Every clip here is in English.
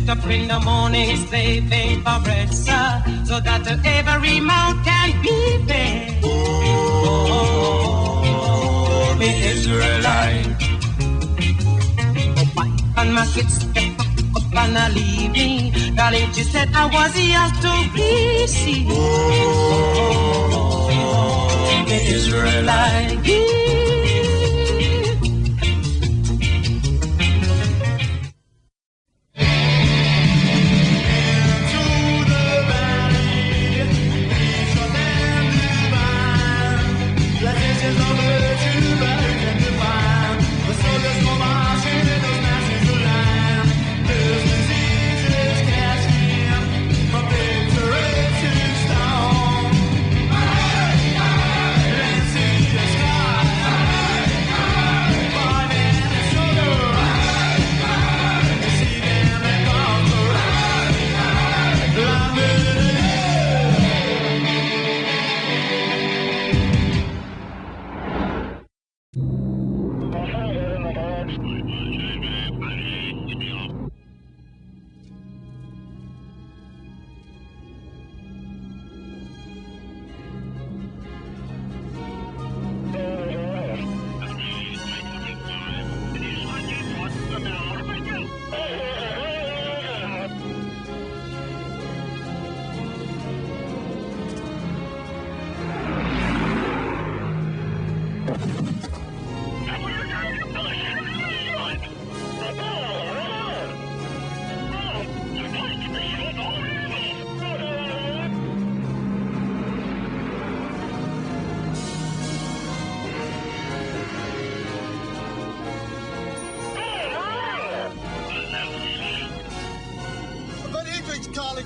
get up in the morning, slaving for bread, sir, so that every mouth can be fed. Oh, me Israelite. And my kids step up and leave me. The lady said I was here to receive. Oh, the Israelite.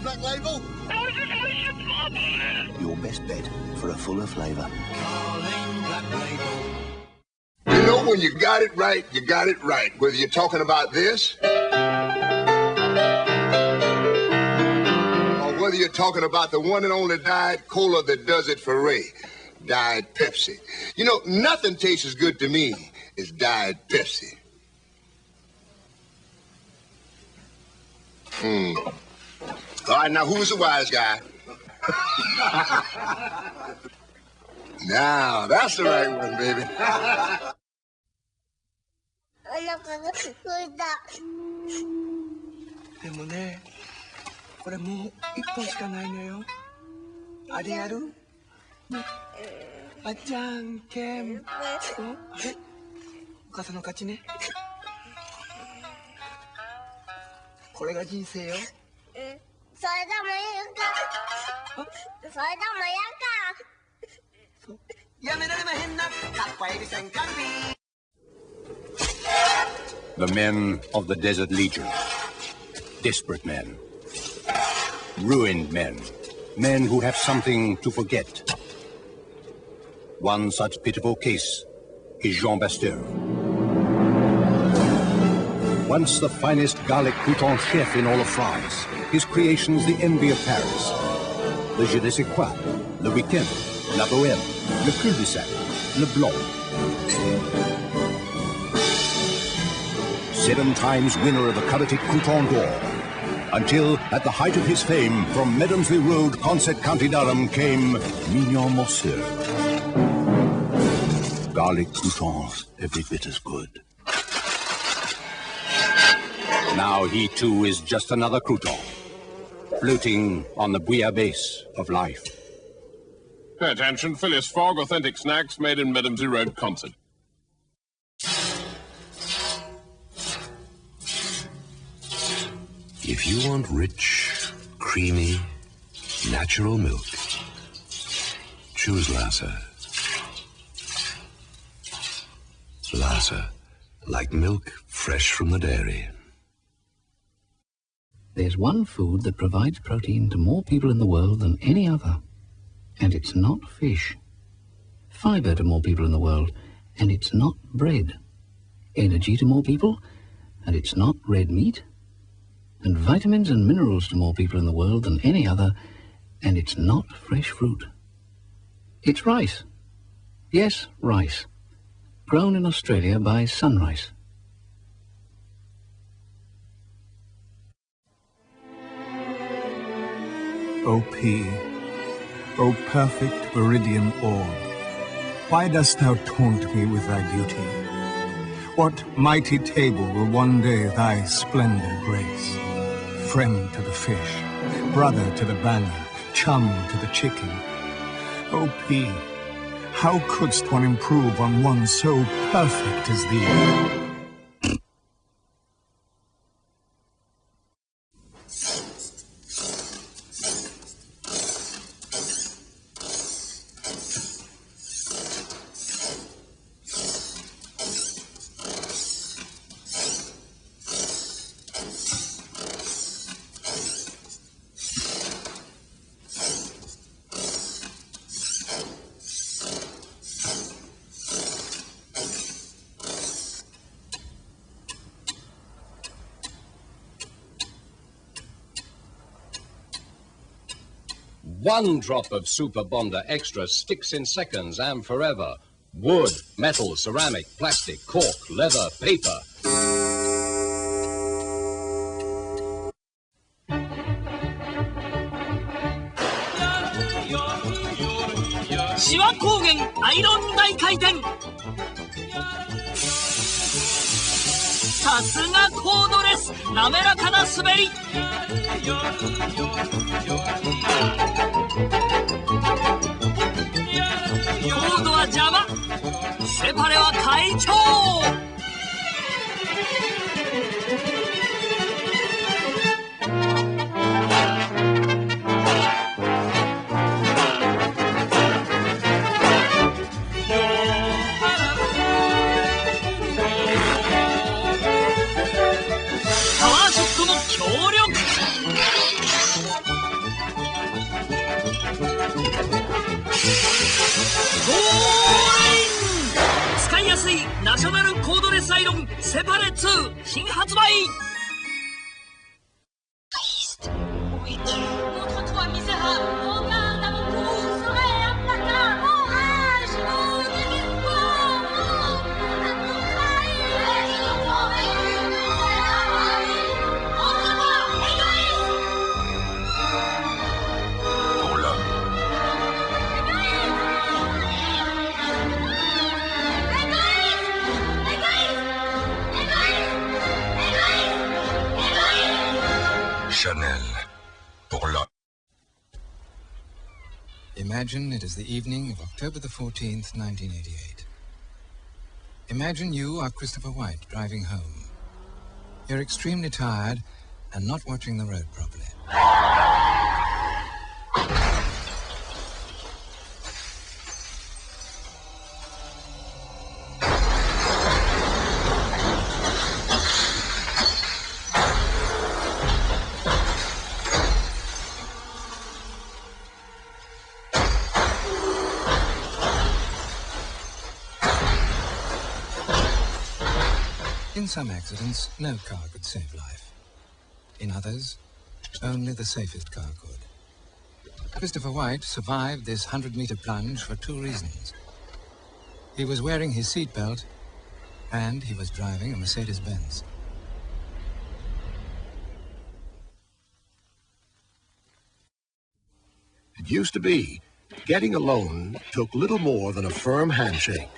Black Label. Your best bet for a fuller flavour. You know, when you got it right, you got it right. Whether you're talking about this, or whether you're talking about the one and only Diet Cola that does it for Ray, Diet Pepsi. You know, nothing tastes as good to me as Diet Pepsi. All right, now who's the wise guy? Now, that's the right one, baby. The men of the Desert Legion. Desperate men. Ruined men. Men who have something to forget. One such pitiful case is Jean Basteur. Once the finest garlic crouton chef in all of France, his creations the envy of Paris. Le je ne sais quoi, le week-end, la bohème, le cul-de-sac, le blanc. 7 times winner of the coveted Crouton d'Or, until, at the height of his fame, from Medomsley Road, Consett, County Durham, came Mignon Monseu. Garlic croutons, every bit as good. Now he too is just another crouton, floating on the bouillabaisse of life. Pay attention, Phileas Fogg, authentic snacks made in Medomsley Road, Consett. If you want rich, creamy, natural milk, choose Lhasa. Lhasa, like milk fresh from the dairy. There's one food that provides protein to more people in the world than any other, and it's not fish. Fibre to more people in the world, and it's not bread. Energy to more people, and it's not red meat. And vitamins and minerals to more people in the world than any other, and it's not fresh fruit. It's rice. Yes, rice. Grown in Australia by Sunrise. O P, O perfect viridian orb, why dost thou taunt me with thy beauty? What mighty table will one day thy splendor grace? Friend to the fish, brother to the banyan, chum to the chicken. O P, how couldst one improve on one so perfect as thee? One drop of Superbonda Extra sticks in seconds and forever. Wood, metal, ceramic, plastic, cork, leather, paper. Shiwa Kogen Iron 大回転。さすがコードレス、滑らかな滑り。コードは邪魔、セパレは快調。パワーショットも強力。使いやすいナショナルコードレスアイロンセパレ2新発売。Imagine it is the evening of October the 14th, 1988. Imagine you are Christopher White driving home. You're extremely tired and not watching the road properly. In some accidents, no car could save life. In others, only the safest car could. Christopher White survived this 100-meter plunge for two reasons. He was wearing his seatbelt, and he was driving a Mercedes-Benz. It used to be, getting a loan took little more than a firm handshake.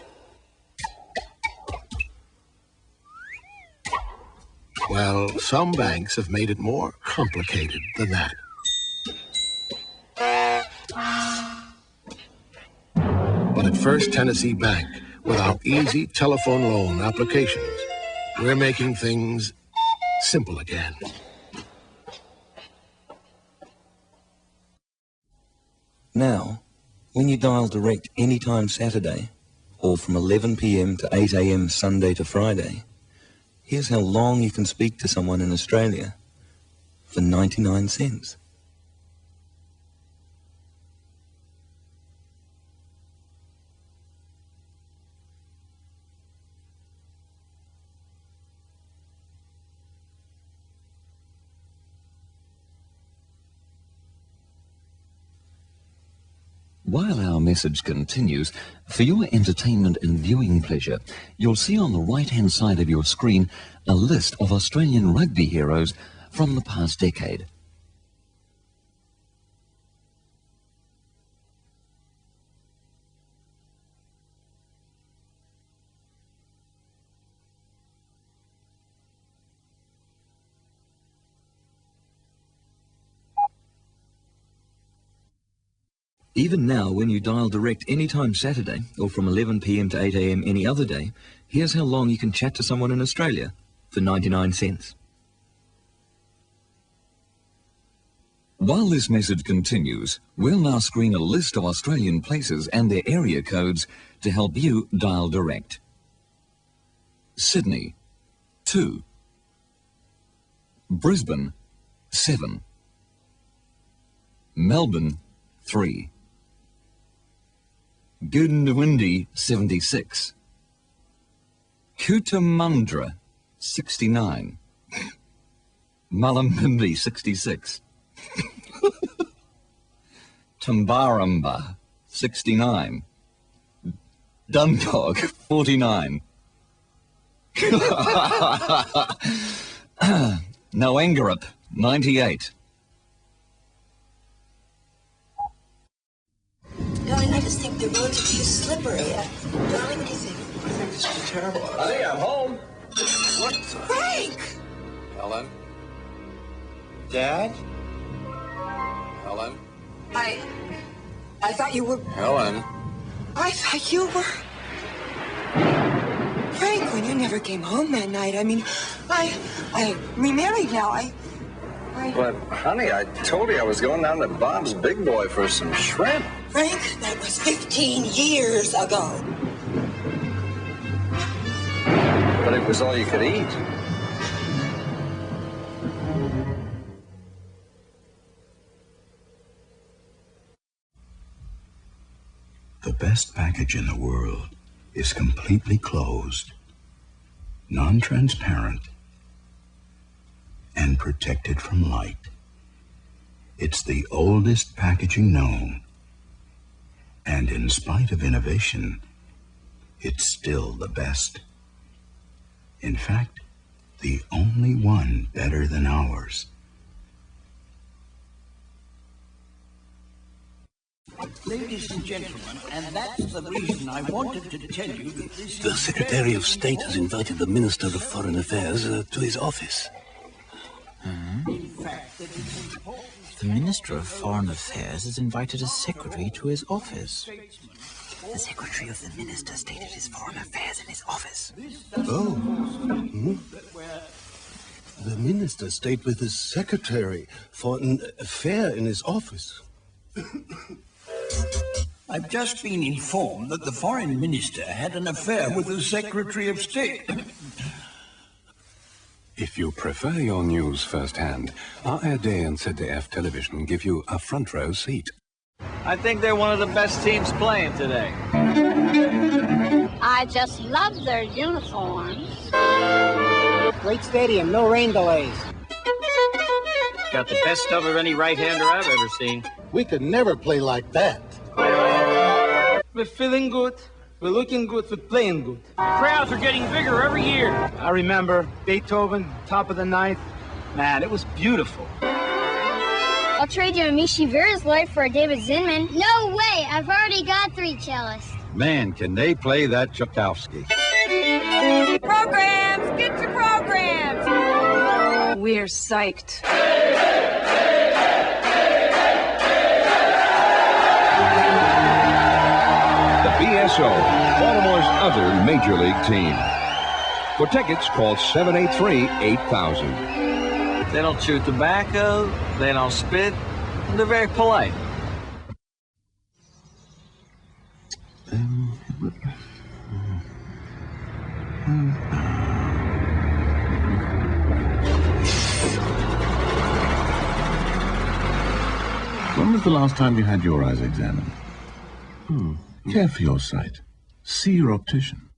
Well, some banks have made it more complicated than that. But at First Tennessee Bank, with our easy telephone loan applications, we're making things simple again. Now, when you dial direct anytime Saturday, or from 11 p.m. to 8 a.m. Sunday to Friday, here's how long you can speak to someone in Australia for 99 cents. While our message continues, for your entertainment and viewing pleasure, you'll see on the right-hand side of your screen a list of Australian rugby heroes from the past decade. Even now, when you dial direct anytime Saturday, or from 11 p.m. to 8 a.m. any other day, here's how long you can chat to someone in Australia for 99 cents. While this message continues, we'll now screen a list of Australian places and their area codes to help you dial direct. Sydney, 2. Brisbane, 7. Melbourne, 3. Goondiwindi, 76. Cootamundra, 69. Mullumbimby, 66. Tumbarumba, 69. Dundalk, 49. Noangarup, 98. Darling, I just think the roads are too slippery. Darling, what do you think? I think this is terrible. Honey, I'm home. What? Frank! Helen? Dad? Helen? I thought you were... Helen? I thought you were... Frank, when you never came home that night, I mean, I remarried now, But, honey, I told you I was going down to Bob's Big Boy for some shrimp. Frank, that was 15 years ago. But it was all you could eat. The best package in the world is completely closed, non-transparent, and protected from light. It's the oldest packaging known, and in spite of innovation, it's still the best. In fact, the only one better than ours. Ladies and gentlemen, and that's the reason I wanted to tell you that this... The Secretary of State has invited the Minister of Foreign Affairs to his office. In fact, that it's important... The Minister of Foreign Affairs has invited a secretary to his office. The Secretary of the Minister stated his foreign affairs in his office. Oh. The Minister stayed with his Secretary for an affair in his office. I've just been informed that the Foreign Minister had an affair with the Secretary of State. If you prefer your news firsthand, ARD and ZDF television give you a front row seat. I think they're one of the best teams playing today. I just love their uniforms. Great stadium, no rain delays. Got the best stuff of any right-hander I've ever seen. We could never play like that. We're feeling good, we're looking good, we're playing good. Crowds are getting bigger every year. I remember Beethoven, top of the ninth. Man, it was beautiful. I'll trade you a Mishi Vera's life for a David Zinman. No way! I've already got 3 cellists. Man, can they play that Tchaikovsky. Programs! Get your programs! We're psyched. The BSO, Baltimore's other major league team. For tickets, call 783-8000. They don't chew tobacco, they don't spit, and they're very polite. When was the last time you had your eyes examined? Care for your sight. See your optician.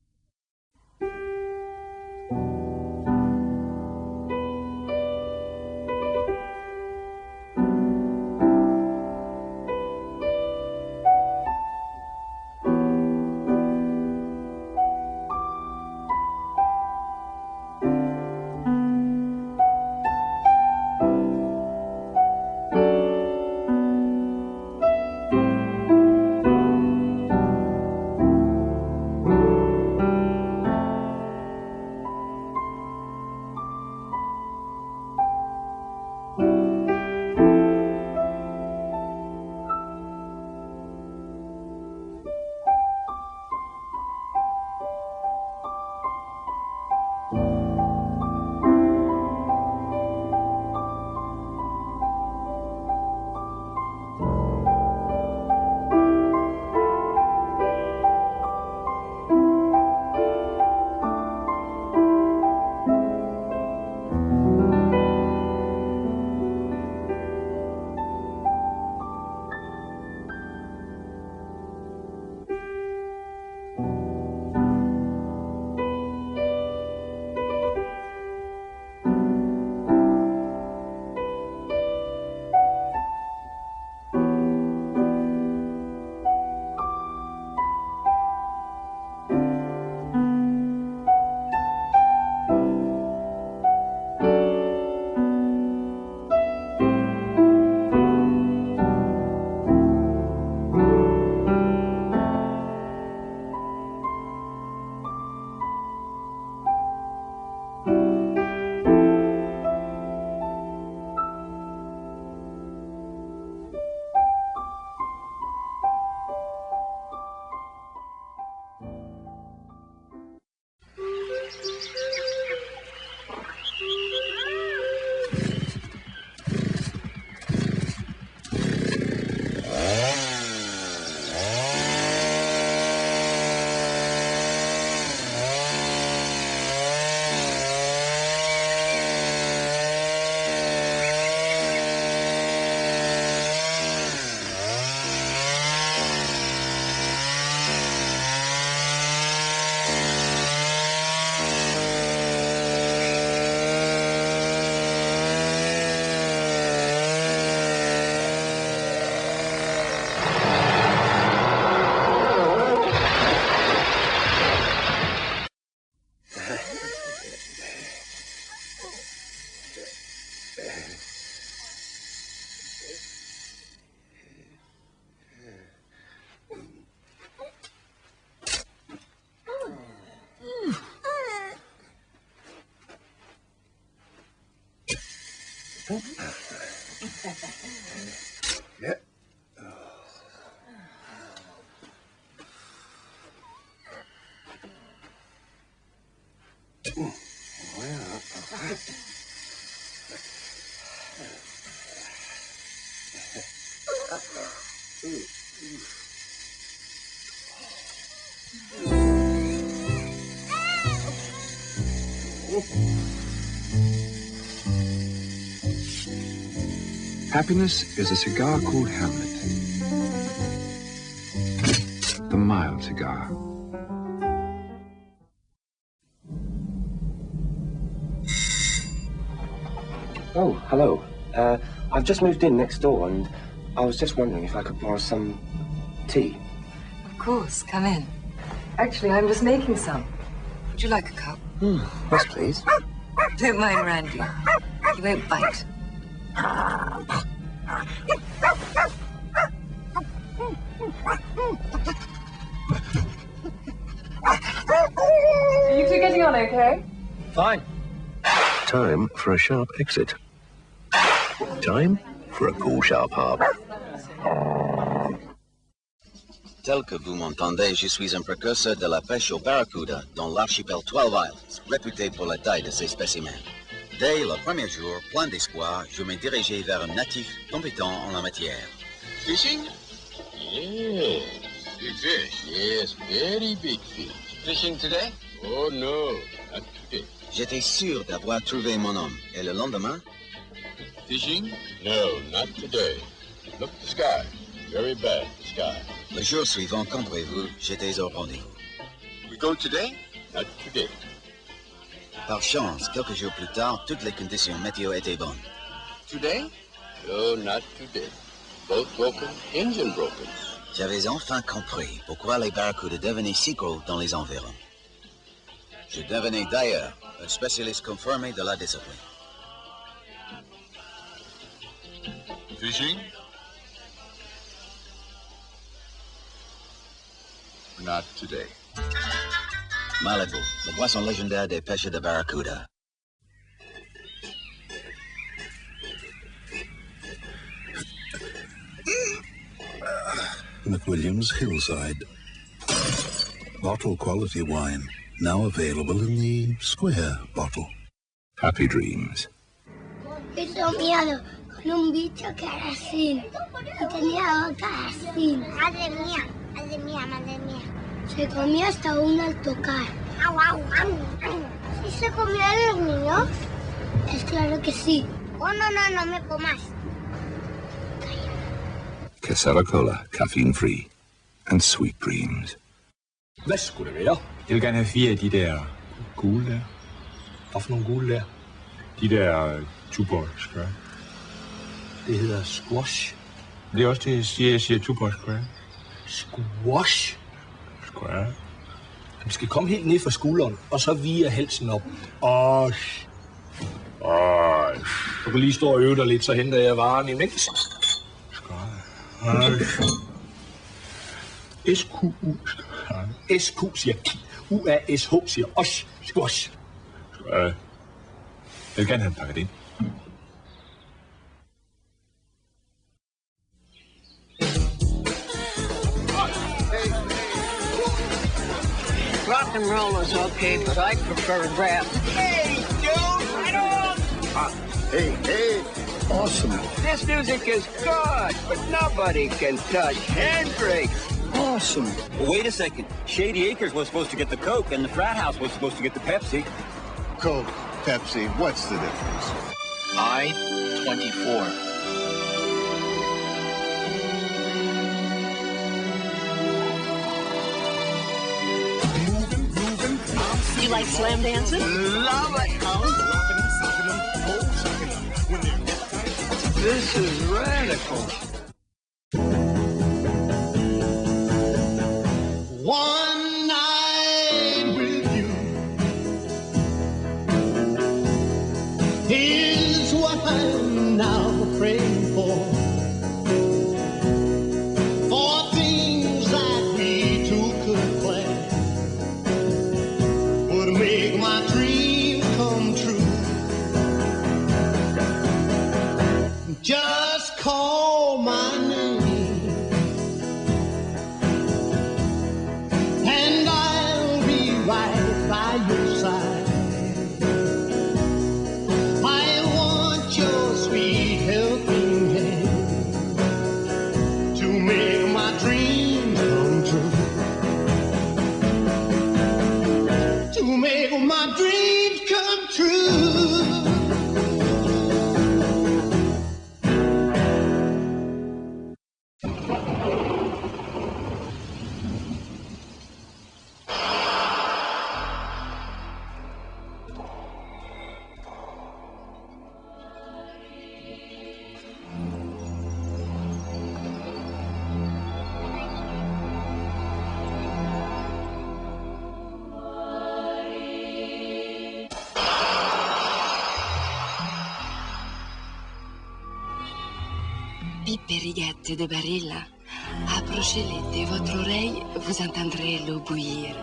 Yeah. Happiness is a cigar called Hamlet. The mild cigar. Oh, hello. I've just moved in next door and I was just wondering if I could borrow some tea. Of course, come in. Actually, I'm just making some. Would you like a cup? Yes, please. Don't mind Randy. He won't bite. Are you two getting on okay? Fine. Time for a sharp exit. Time for a cool, sharp harp. Tel que vous m'entendez, je suis un précurseur de la pêche au barracuda dans l'archipel 12 Islands, réputé pour la taille de ses spécimens. Dès le premier jour, plein d'espoir, je me dirigeais vers un natif compétent en la matière. Fishing? Yes. Big fish. Yes, very big fish. Fishing today? Oh, no, not today. J'étais sûr d'avoir trouvé mon homme. Et le lendemain? Fishing? No, not today. Look at the sky. Very bad, the sky. Le jour suivant, comprez-vous, j'étais au rendez-vous. We go today? Not today. Par chance, quelques jours plus tard, toutes les conditions météo étaient bonnes. Today? No, not today. Boat broken, engine broken. J'avais enfin compris pourquoi les barracudas devenaient si gros dans les environs. Je devenais d'ailleurs un spécialiste confirmé de la discipline. Fishing? Not today. Malibu, le poisson légendaire des pêcheurs de barracuda. McWilliams Hillside. Bottle quality wine. Now available in the square bottle. Happy dreams. Yo tengo miedo con un bicho que era así. Y tenía boca así. Madre mía, madre mía, madre mía. Se comía hasta uno al tocar. Au, au, au, au. ¿Sí se comían los niños? Es claro que sí. Oh, no, no, no me comas. Casella Cola, caffeine free. And sweet dreams. Hvad skulle det være? Jeg vil gerne have 4 af de der gule der. Hvad for nogle gule der? De der tuborg, square. Det hedder squash. Det er også det, jeg siger tuborg, square. Squash? Square. Vi skal komme helt ned fra skulderen, og så via halsen op. Osh. Du kan lige stå og øve dig lidt, så henter jeg varen imens. S-Q-U. S-Q siger ki. U-A-S-H siger osh. Squash. Jeg vil gerne have en pakket ind. Rock and roll is okay, but I prefer rap. Hey, dude, right on! Hey, awesome. This music is good, but nobody can touch Hendrix. Awesome. Well, wait a second. Shady Acres was supposed to get the Coke, and the frat house was supposed to get the Pepsi. Coke, Pepsi, what's the difference? I-24. You like slam dancing? Love it. This is radical. One night with you is what I'm now praying for. For things that we two could plan would make my dreams come true. pipe riguette de barilla. Approchez-les de votre oreille, vous entendrez l'eau bouillir.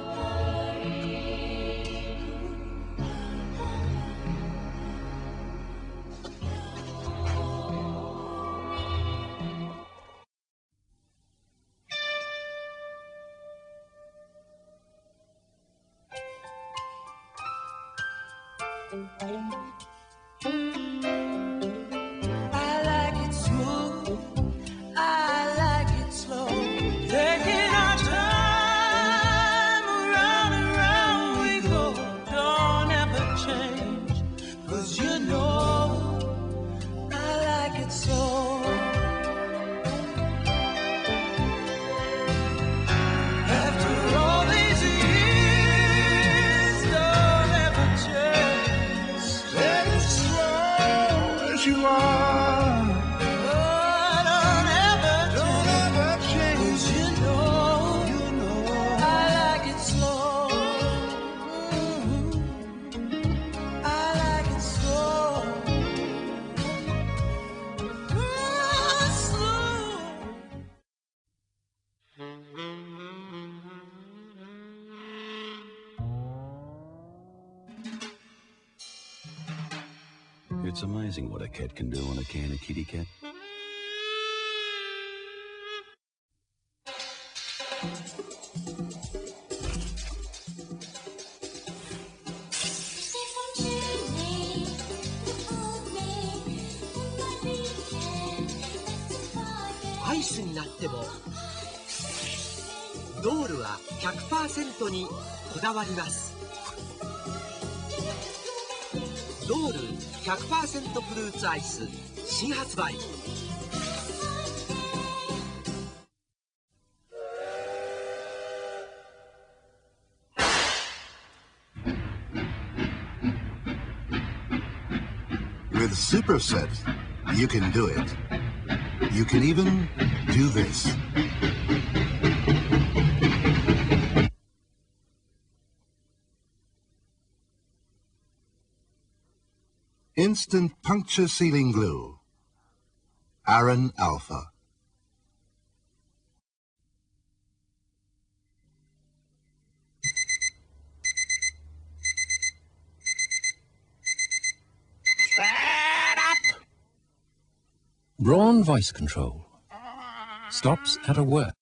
It's amazing what a cat can do on a can of kitty cat.アイスになってもドールは 100% にこだわります。ドール 100% フルーツアイス新発売。With Superset, you can do it. You can even do this. Instant puncture sealing glue. Aran Alpha. Braun voice control. Stops at a word.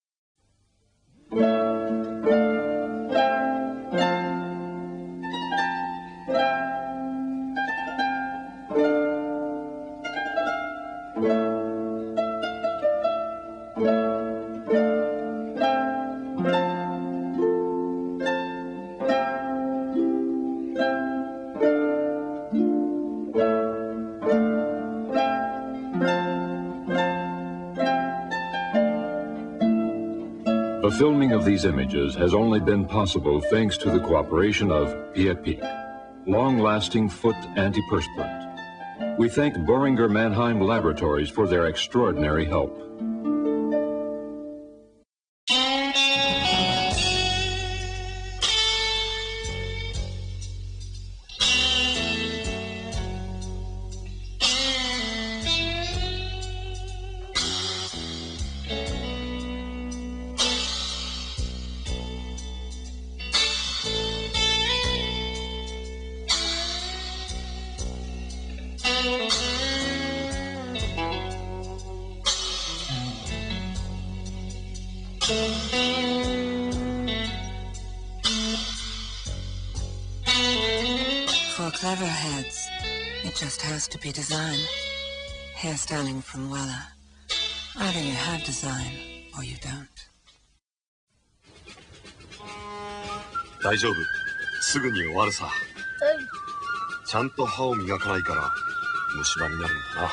The filming of these images has only been possible thanks to the cooperation of Diet Pepsi, long-lasting foot antiperspirant. We thank Boehringer Mannheim Laboratories for their extraordinary help. For clever heads, it just has to be design. Hairstyling from Wella. Either you have design, or you don't. 大丈夫。すぐに終わるさ。ちゃんと歯を磨かないから虫歯になるんだな。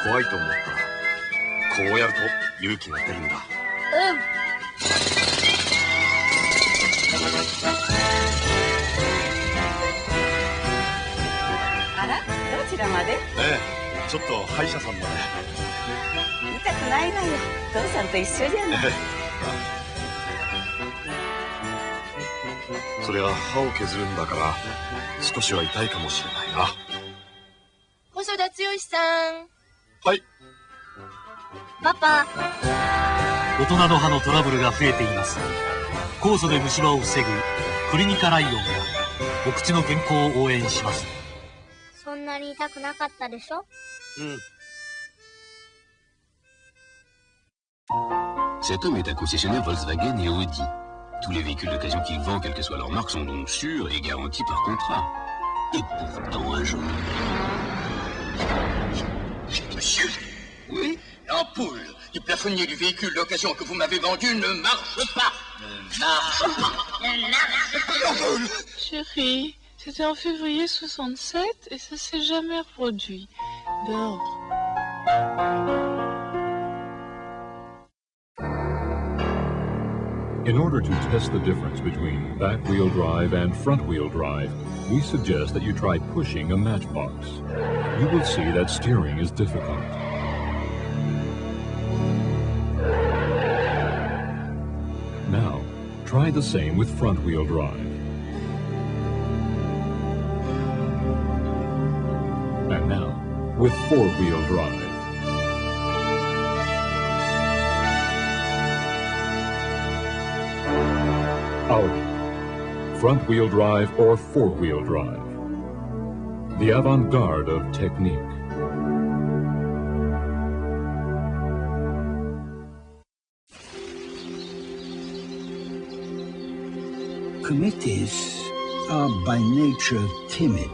怖いと思ったらこうやると勇気が出るんだ。あら、どちらまで？ええ、ちょっと歯医者さんまで。痛くないわよ。父さんと一緒じゃない。それは歯を削るんだから少しは痛いかもしれないな。Monseu, 剛さん。はい。パパ。大人の歯のトラブルが増えています。酵素で虫歯を防ぐクリニカライオンがお口の健康を応援します。そんなに痛くなかったでしょ？うん。Cet homme est un concessionnaire Volkswagen et Audi. Tous les véhicules d'occasion qu'il vend, quelle que soit leur marque, sont donc sûrs et garantis par contrat. Et pourtant, un jour... Monsieur? Oui? L'ampoule du plafonnier du véhicule d'occasion que vous m'avez vendu ne marche pas. Ne marche pas. Ne marche pas. L'ampoule! Chérie, c'était en février 67 et ça s'est jamais reproduit. Dehors. In order to test the difference between back-wheel drive and front-wheel drive, we suggest that you try pushing a matchbox. You will see that steering is difficult. Now, try the same with front-wheel drive. And now, with four-wheel drive. Audi, front-wheel drive or four-wheel drive. The avant-garde of technique. Committees are by nature timid,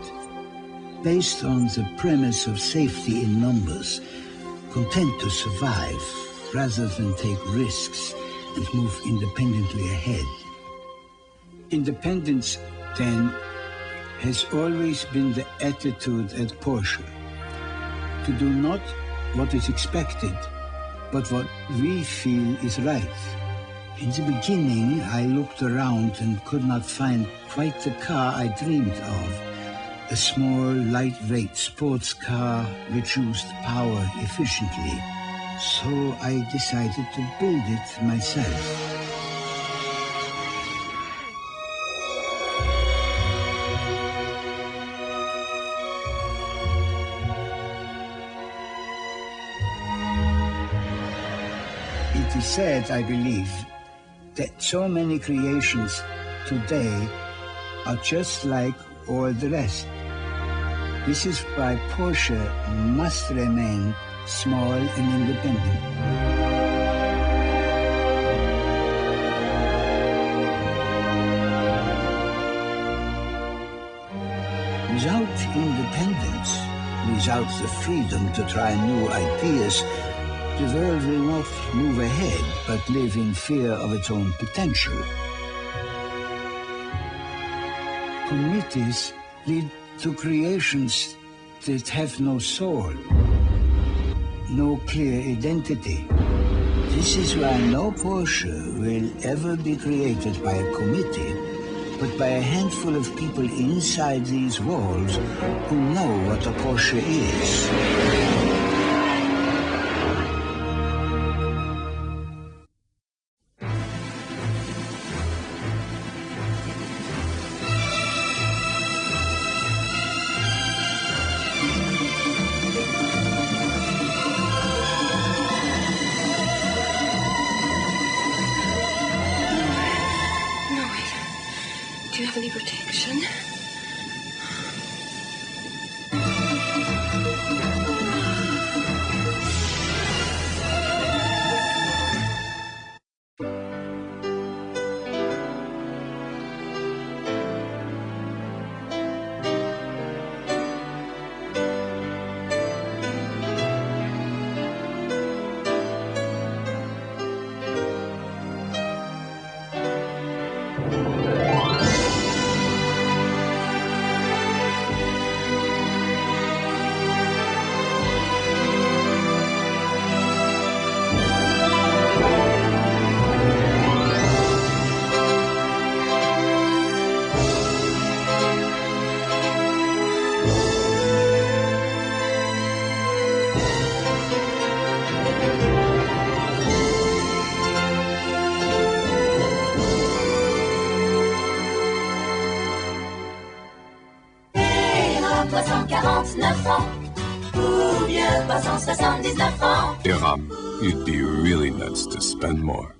based on the premise of safety in numbers, content to survive rather than take risks and move independently ahead. Independence, then, has always been the attitude at Porsche. To do not what is expected, but what we feel is right. In the beginning, I looked around and could not find quite the car I dreamed of. A small, lightweight sports car which used power efficiently. So I decided to build it myself. It is said, I believe, that so many creations today are just like all the rest. This is why Porsche must remain small and independent. Without independence, without the freedom to try new ideas, the world will not move ahead, but live in fear of its own potential. Committees lead to creations that have no soul, no clear identity. This is why no Porsche will ever be created by a committee, but by a handful of people inside these walls who know what a Porsche is. Do you have any protection? Ou bien 379 francs. Hiram, you'd be really nuts to spend more.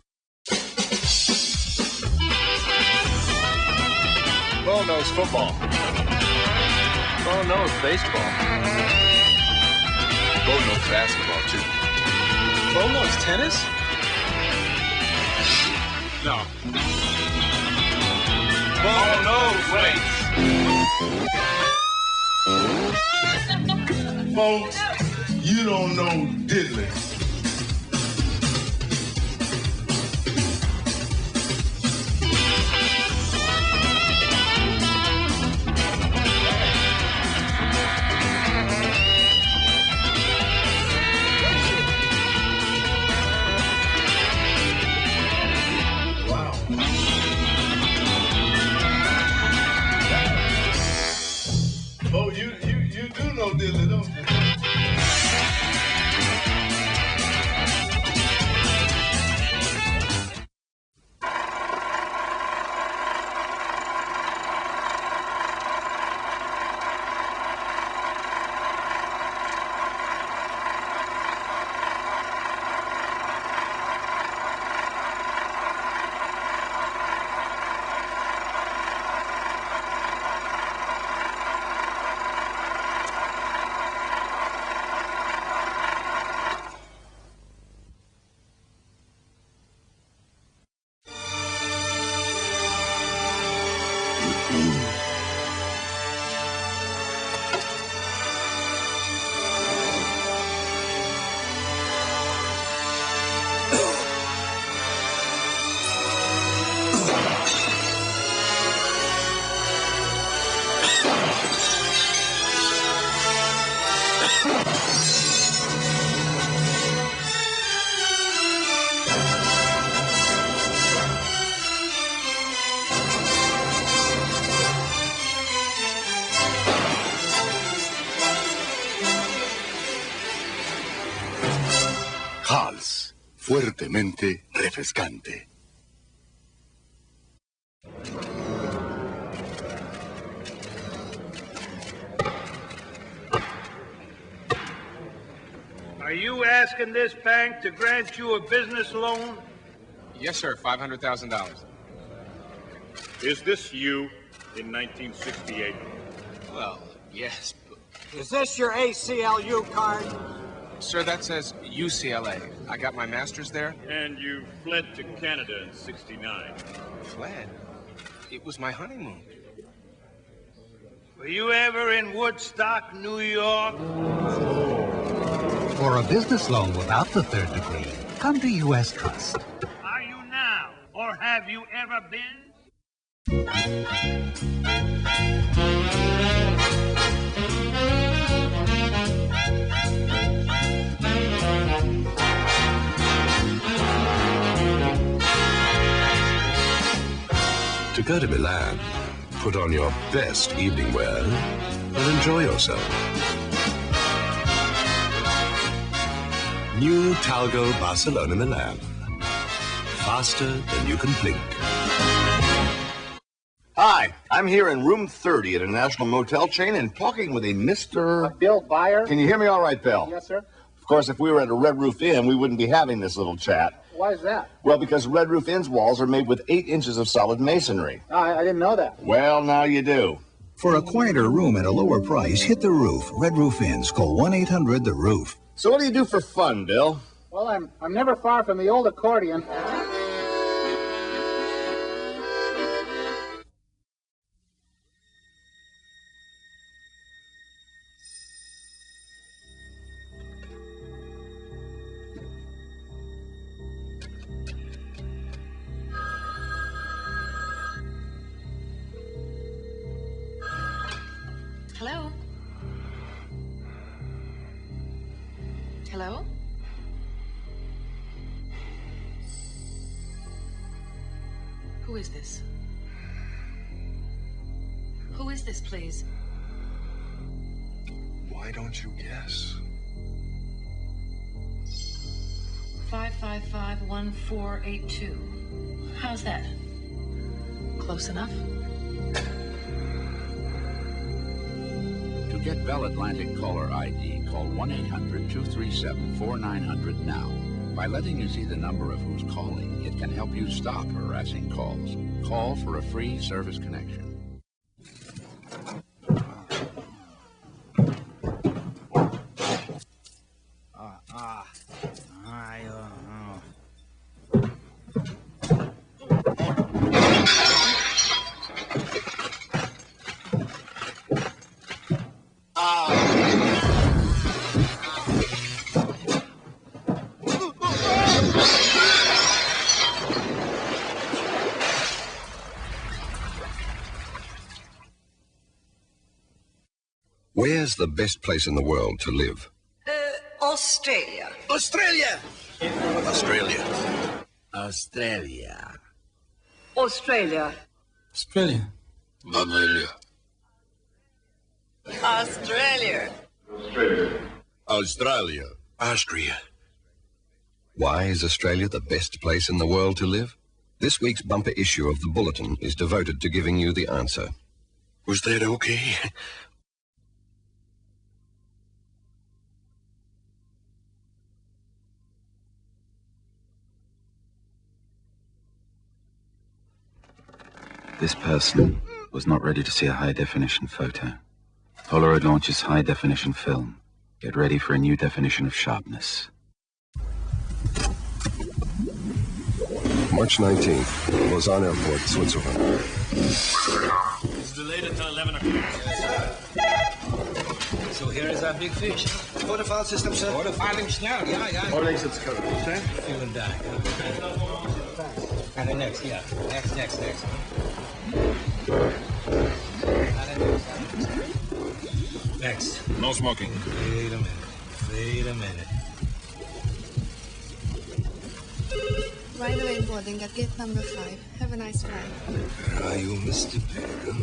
Bo knows football. Bo knows baseball. Bo knows basketball, too. Bo knows tennis? No. Bo knows weights. Folks, you don't know diddly. Oh, you do know diddly, don't you? Hals, fuertemente refrescante. Are you asking this bank to grant you a business loan? Yes, sir. $500,000. Is this you in 1968? Well, yes. Is this your ACLU card? Sir, that says UCLA. I got my master's there. And you fled to Canada in 69. Fled? It was my honeymoon. Were you ever in Woodstock, New York? For a business loan without the third degree, come to U.S. Trust. Are you now, or have you ever been? To go to Milan, put on your best evening wear and enjoy yourself. New Talgo Barcelona Milan. Faster than you can blink. Hi, I'm here in room 30 at a national motel chain and talking with a Mr. Bill Byer. Can you hear me all right, Bill? Yes, sir. Of course, if we were at a Red Roof Inn, we wouldn't be having this little chat. Why is that? Well, because Red Roof Inn's walls are made with 8 inches of solid masonry. I didn't know that. Well, now you do. For a quieter room at a lower price, hit the roof. Red Roof Inns. Call 1-800-THE-ROOF. So what do you do for fun, Bill? Well, I'm never far from the old accordion. Hello? Hello? Who is this? Who is this, please? Why don't you guess? 555-1482. How's that? Close enough? To To get Bell Atlantic caller ID, call 1-800-237-4900 now. By letting you see the number of who's calling, it can help you stop harassing calls. Call for a free service connection. Where's the best place in the world to live? Australia. Australia! Australia. Australia. Australia. Australia. Australia. Australia. Australia. Austria. Why is Australia the best place in the world to live? This week's bumper issue of the Bulletin is devoted to giving you the answer. Was that okay? This person was not ready to see a high-definition photo. Polaroid launches high-definition film. Get ready for a new definition of sharpness. March 19th, Lausanne Airport, Switzerland. It's delayed until 11 o'clock. So here is our big fish. Photofile system, sir. Photofile schnell, ja. Vorlesungscode, sir. Vielen Dank. And the next, yeah. Next. Next. No smoking. Wait a minute. Right away boarding at gate number 5. Have a nice flight. Where are you, Mr. Pilgrim?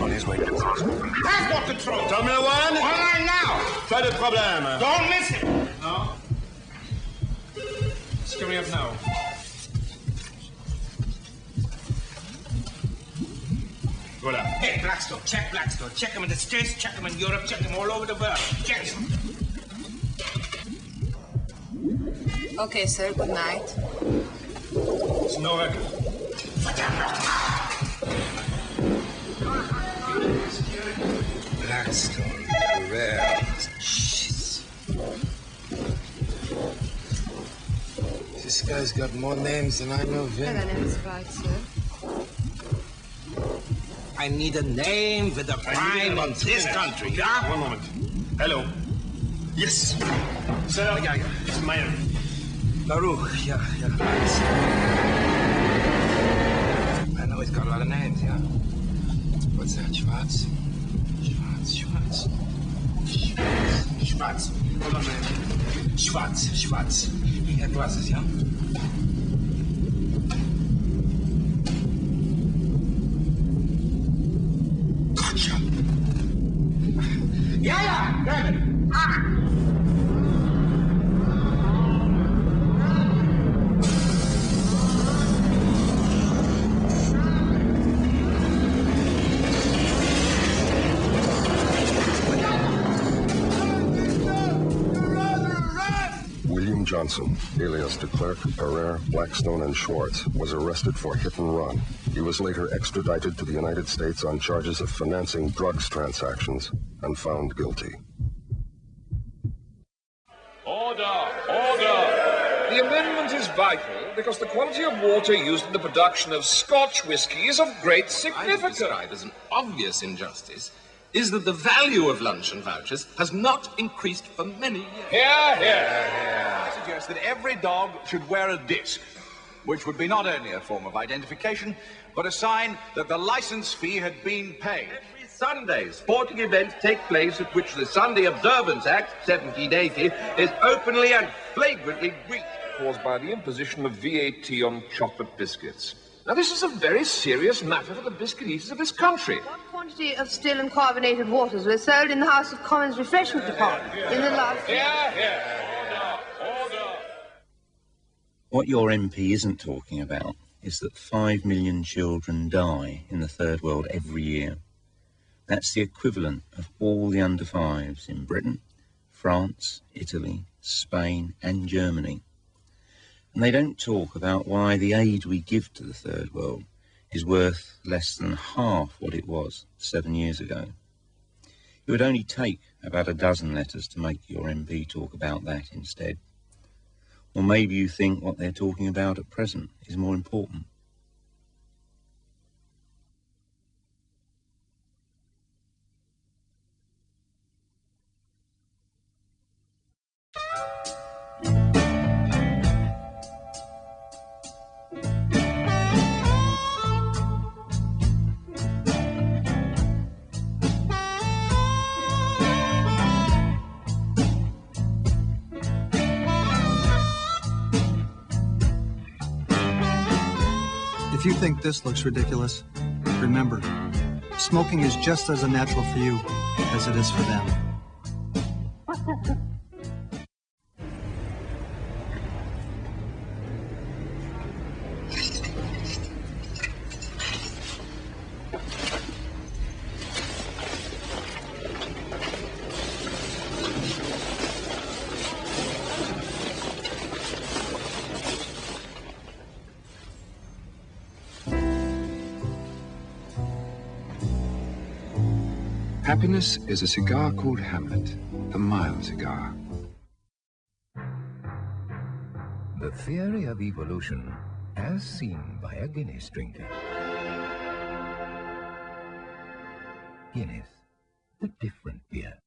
On his way to Passport control. Terminal 1. Online now. Pas de problème. Don't miss it. No. It's coming up now. Voilà. Hey, Blackstone. Check Blackstone. Check him in the States. Check him in Europe. Check him all over the world. Check him. Okay, sir. Good night. It's no record. Blackstone. Rare. Shit. This guy's got more names than I know, Vin. That is right, sir. I need a name with a crime in this country, yeah? One moment. Hello. Yes. Set up. Yeah. It's Miami. Baruch, yeah. I know he's got a lot of names, yeah. What's that, Schwartz? Schwartz. Hold on a minute. Schwartz. He had glasses, yeah? Gotcha. Yeah, damn it. Johnson, alias de Klerk, Pereire, Blackstone, and Schwartz, was arrested for hit and run. He was later extradited to the United States on charges of financing drugs transactions and found guilty. Order! The amendment is vital because the quality of water used in the production of Scotch whisky is of great significance. I describe as an obvious injustice is that the value of luncheon vouchers has not increased for many years. Here. I suggest that every dog should wear a disc, which would be not only a form of identification, but a sign that the license fee had been paid. Every Sunday, sporting events take place at which the Sunday Observance Act, 1780, is openly and flagrantly breached. Caused by the imposition of VAT on chocolate biscuits. Now, this is a very serious matter for the biscuit eaters of this country. What quantity of still and carbonated waters were sold in the House of Commons Refreshment Department in the last... Order! What your MP isn't talking about is that 5 million children die in the Third World every year. That's the equivalent of all the under-5s in Britain, France, Italy, Spain and Germany. And they don't talk about why the aid we give to the Third World is worth less than half what it was 7 years ago. It would only take about a dozen letters to make your MP talk about that instead. Or maybe you think what they're talking about at present is more important. If you think this looks ridiculous, remember, smoking is just as unnatural for you as it is for them. Happiness is a cigar called Hamlet, a mild cigar. The theory of evolution as seen by a Guinness drinker. Guinness, the different beer.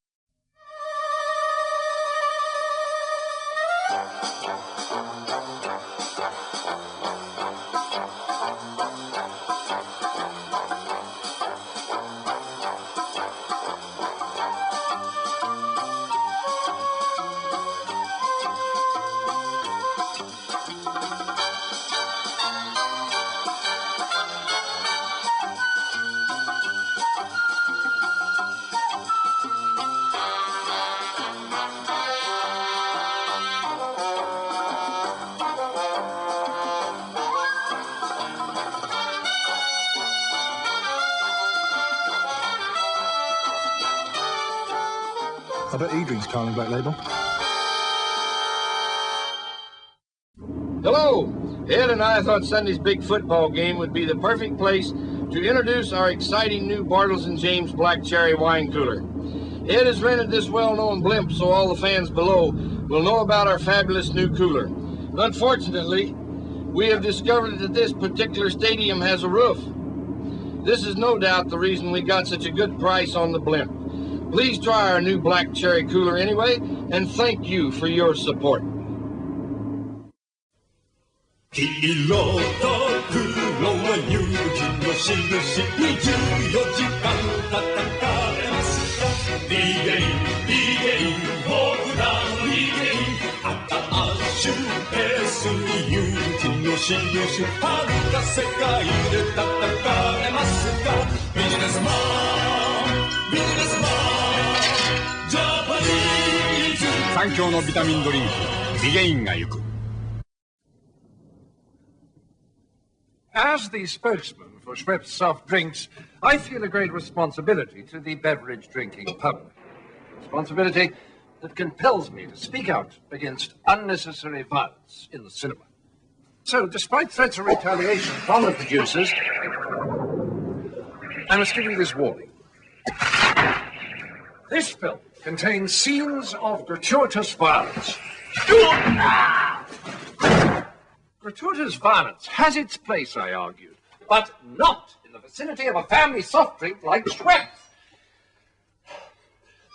I bet he drinks Carling Black Label. Hello! Ed and I thought Sunday's big football game would be the perfect place to introduce our exciting new Bartles & James Black Cherry wine cooler. Ed has rented this well-known blimp so all the fans below will know about our fabulous new cooler. Unfortunately, we have discovered that this particular stadium has a roof. This is no doubt the reason we got such a good price on the blimp. Please try our new Black Cherry cooler anyway, and thank you for your support. 黄と黒は友人の印24時間戦えますか D-Game 僕らの D-Game 新しいペースに友人の印遥か世界で戦えますかビジネスマンジャパニーズ最強のビタミンドリンクD-Gameが行く As the spokesman for Schweppes soft drinks, I feel a great responsibility to the beverage drinking public. Responsibility that compels me to speak out against unnecessary violence in the cinema. So, despite threats of retaliation from the producers, I must give you this warning. This film contains scenes of gratuitous violence. Gratuitous violence has its place, I argued, but not in the vicinity of a family soft drink like Schweppes.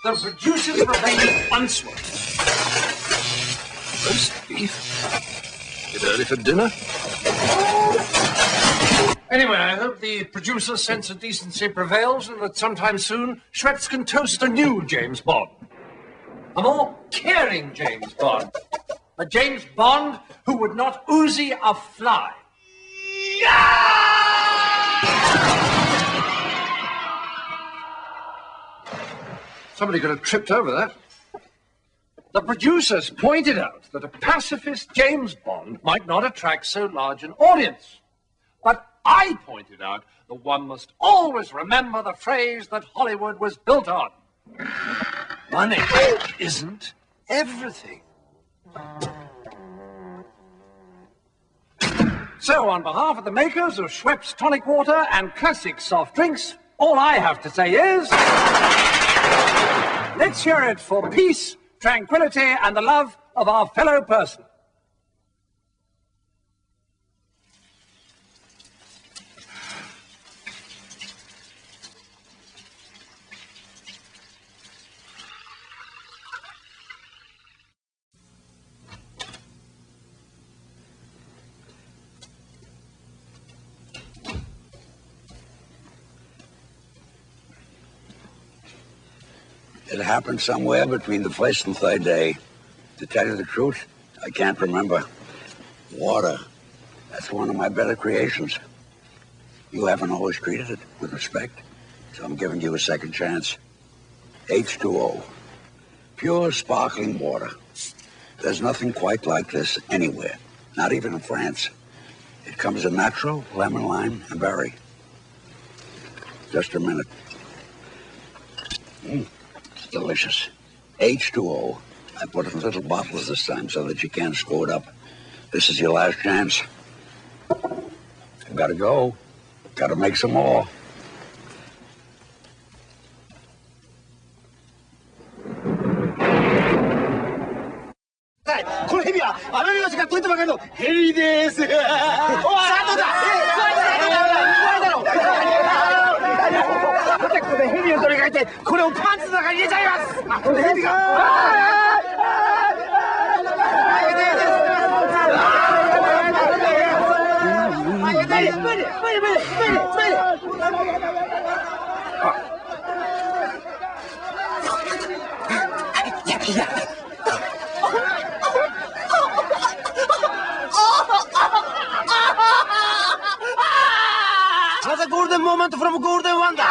The producers remain unsworn. Roast beef? Bit early for dinner? Anyway, I hope the producer's sense of decency prevails and that sometime soon Schweppes can toast a new James Bond. A more caring James Bond. A James Bond who would not Uzi a fly. Somebody could have tripped over that. The producers pointed out that a pacifist James Bond might not attract so large an audience. But I pointed out that one must always remember the phrase that Hollywood was built on. Money isn't everything. So, on behalf of the makers of Schweppes tonic water and classic soft drinks, all I have to say is, let's hear it for peace, tranquility, and the love of our fellow person. It happened somewhere between the first and third day. To tell you the truth, I can't remember. Water. That's one of my better creations. You haven't always treated it with respect, so I'm giving you a second chance. H2O. Pure sparkling water. There's nothing quite like this anywhere, not even in France. It comes in natural, lemon, lime, and berry. Just a minute. Delicious. H2O. I put it in little bottles this time so that you can't screw it up. This is your last chance. I've got to go. Got to make some more. That's a golden moment from Golden Wonder.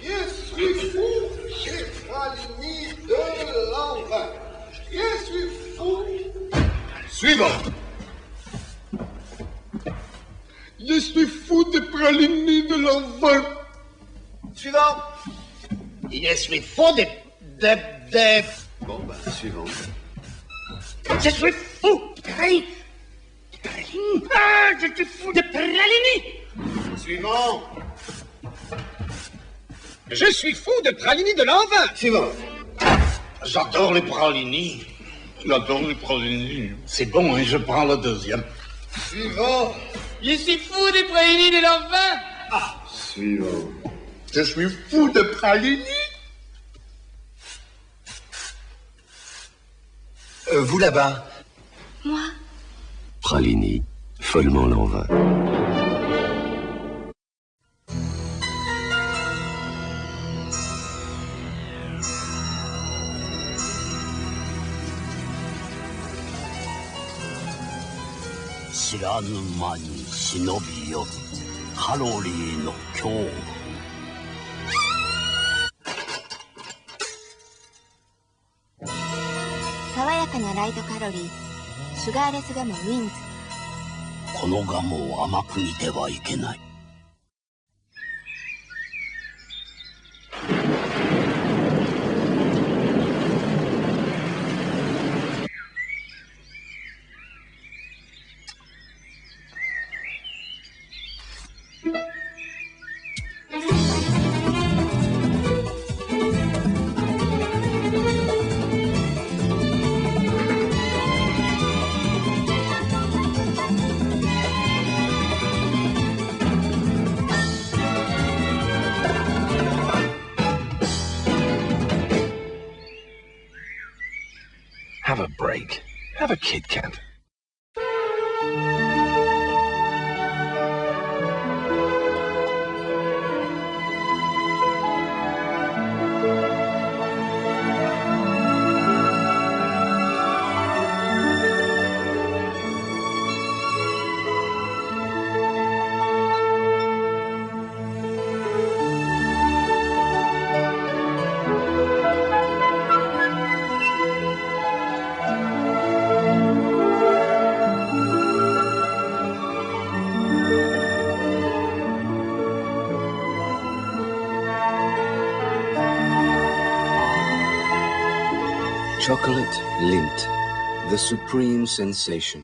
Je suis fou, c'est Pralini de l'envin. Je suis fou. Suivant. Je suis fou de Pralini de l'envin. Suivant. Je suis fou de... Bon, bah, suivant. Je suis fou de Pralini. Ah, je suis fou de Pralini. Suivant. Je suis fou de pralini de l'envin. Suivant. J'adore les pralini. J'adore les pralini. C'est bon, hein, je prends le deuxième. Suivant. Je suis fou de pralini de l'envin. Ah. Suivant. Je suis fou de pralini. Vous là-bas. Moi. Pralini, follement l'envin. Have a break. Have a Kit Kat. Chocolate Lindt, the supreme sensation.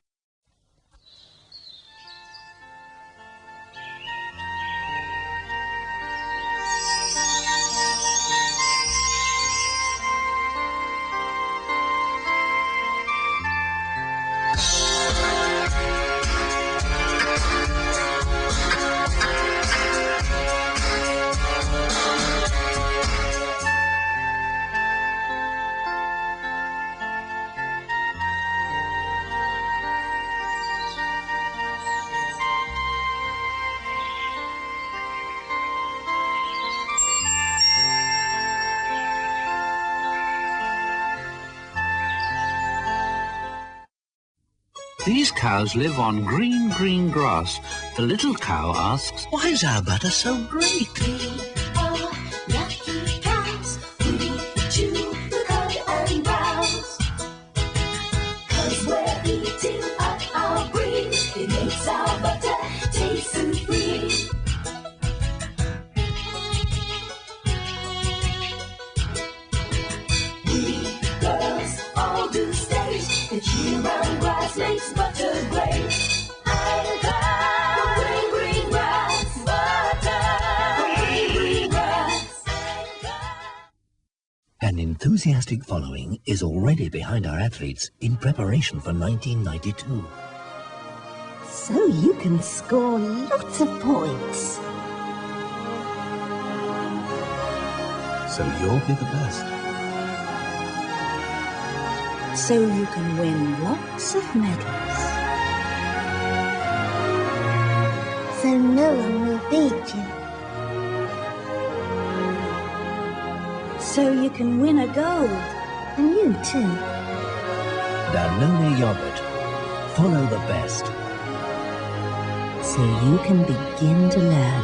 These cows live on green, green grass. The little cow asks, "Why is our butter so great?" An enthusiastic following is already behind our athletes in preparation for 1992. So you can score lots of points. So you'll be the best. So you can win lots of medals. So no one will beat you. So you can win a gold, and you too. Danone yogurt. Follow the best. So you can begin to learn.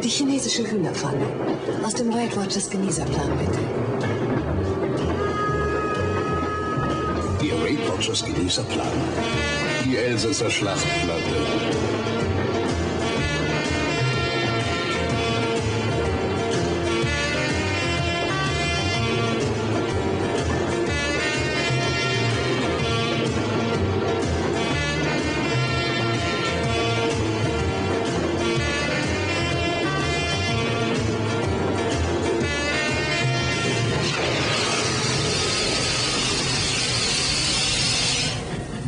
Die chinesische Hühnerpfanne. Aus dem Weight Watchers Genießerplan, bitte. Die Weight Watchers Genießerplan. Die Elsässer Schlachtplatte.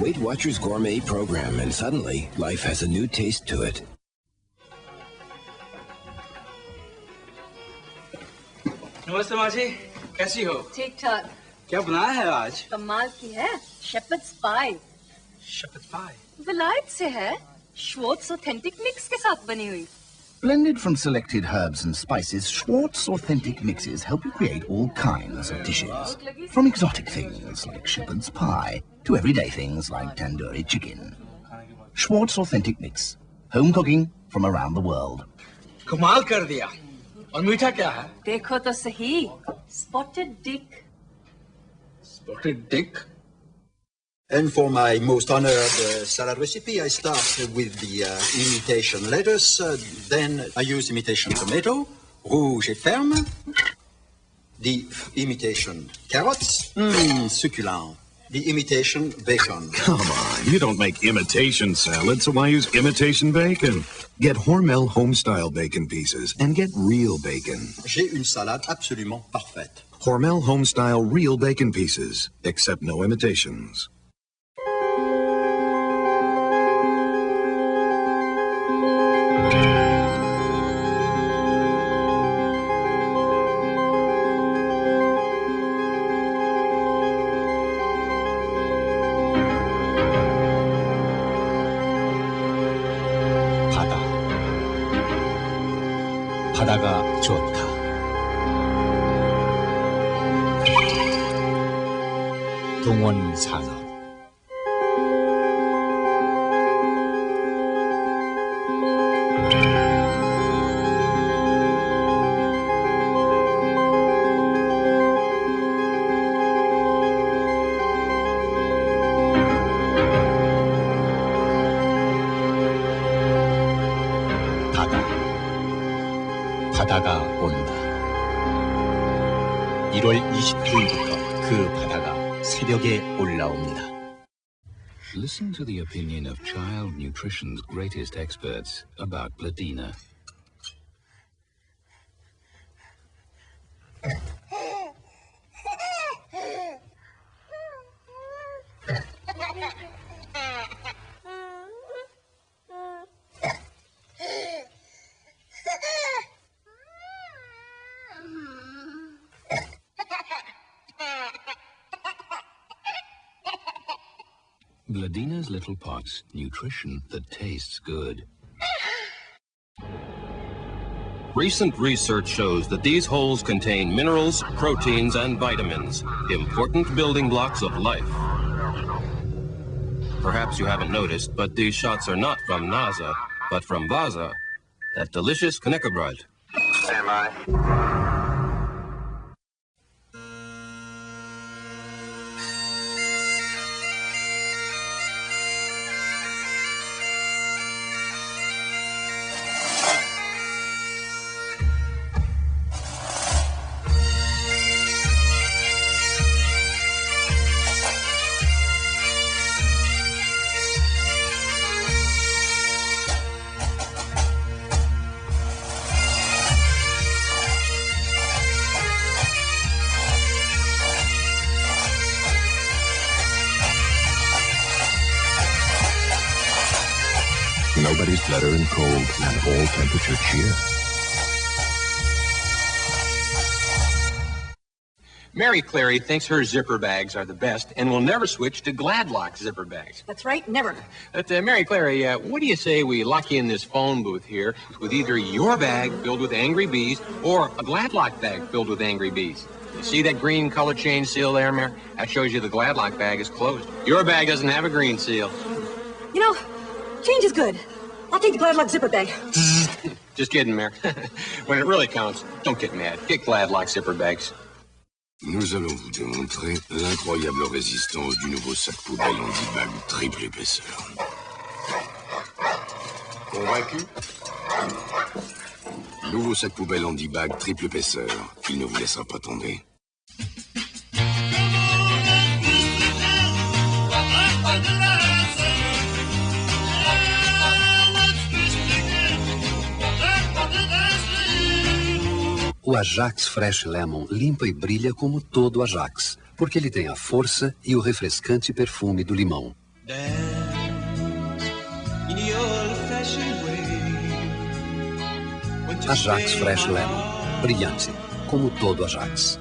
Weight Watchers Gourmet program, and suddenly, life has a new taste to it. नमस्ते मासी, कैसी हो? ठीक ठाक। क्या बनाया है आज? कमाल की है, शेपर्ड्स पाई। शेपर्ड्स पाई? विलायत से है, Schwartz authentic mix के साथ बनी हुई। Blended from selected herbs and spices, Schwartz authentic mixes help you create all kinds of dishes. From exotic things like shepherd's pie to everyday things like tandoori chicken. Schwartz authentic mix. Home cooking from around the world. कमाल कर दिया। और मीठा क्या है? देखो तो सही, spotted dick. Spotted dick? And for my most honored salad recipe, I start with the imitation lettuce, then I use imitation tomato, rouge et ferme, the imitation carrots, succulent, the imitation bacon. Come on, you don't make imitation salad, so why use imitation bacon? Get Hormel home-style bacon pieces and get real bacon. J'ai une salade absolument parfaite. Hormel home-style real bacon pieces, except no imitations. 바다가 좋다. 동원산업. 바다. 바다가 온다. 1월 28일부터 그 바다가 새벽에 올라옵니다. Listen to the opinion of child nutrition's greatest experts about Bladina. Bladina's little pots, nutrition that tastes good. Recent research shows that these holes contain minerals, proteins, and vitamins, important building blocks of life. Perhaps you haven't noticed, but these shots are not from Lhasa, but from Vaza, that delicious knekkebrod. Stand by. Nobody's better in cold than all-temperature cheer. Mary Clary thinks her zipper bags are the best and will never switch to Gladlock zipper bags. That's right, never. But, Mary Clary, what do you say we lock you in this phone booth here with either your bag filled with angry bees or a Gladlock bag filled with angry bees? You see that green color change seal there, Mary? That shows you the Gladlock bag is closed. Your bag doesn't have a green seal. You know, change is good. I'll take the Gladlock zipper bag. Just kidding, Mary. When it really counts, don't get mad. Get Gladlock zipper bags. Nous allons vous démontrer l'incroyable résistance du nouveau sac poubelle anti-bag triple épaisseur. Convaincu? Nouveau sac poubelle anti-bag triple épaisseur. Il ne vous laissera pas tomber. O Ajax Fresh Lemon limpa e brilha como todo Ajax, porque ele tem a força e o refrescante perfume do limão. Ajax Fresh Lemon, brilhante, como todo Ajax.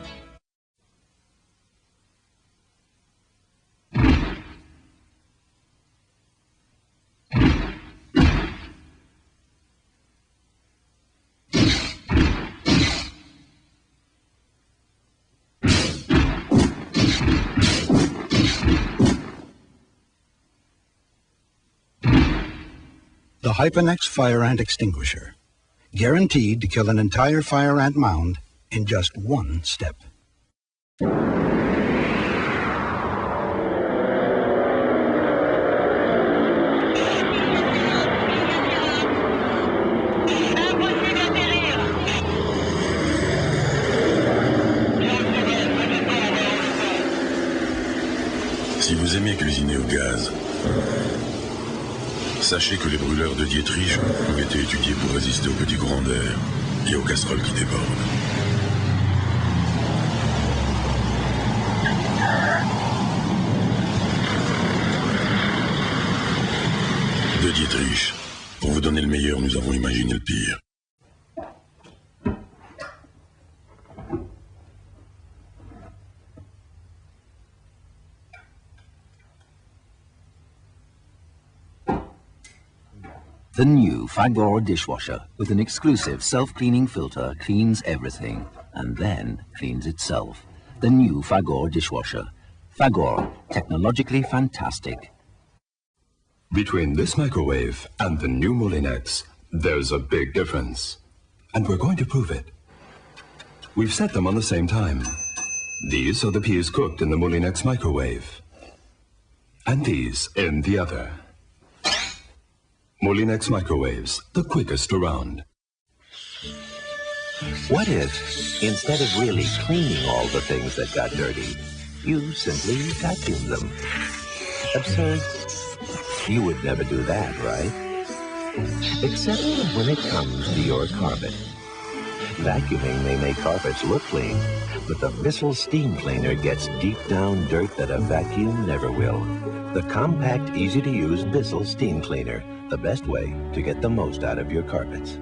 The Hyponex Fire Ant Extinguisher, guaranteed to kill an entire fire ant mound in just one step. Si vous aimez cuisiner au gaz, sachez que les brûleurs de Dietrich ont été étudiés pour résister aux petits courants d'air et aux casseroles qui débordent. De Dietrich, pour vous donner le meilleur, nous avons imaginé le pire. The new Fagor dishwasher with an exclusive self-cleaning filter cleans everything and then cleans itself. The new Fagor dishwasher. Fagor, technologically fantastic. Between this microwave and the new Molinex, there's a big difference. And we're going to prove it. We've set them on the same time. These are the peas cooked in the Molinex microwave. And these in the other. Molinex microwaves, the quickest around. What if, instead of really cleaning all the things that got dirty, you simply vacuumed them? Absurd? You would never do that, right? Except when it comes to your carpet. Vacuuming may make carpets look clean, but the Bissell steam cleaner gets deep down dirt that a vacuum never will. The compact, easy-to-use Bissell steam cleaner, the best way to get the most out of your carpets.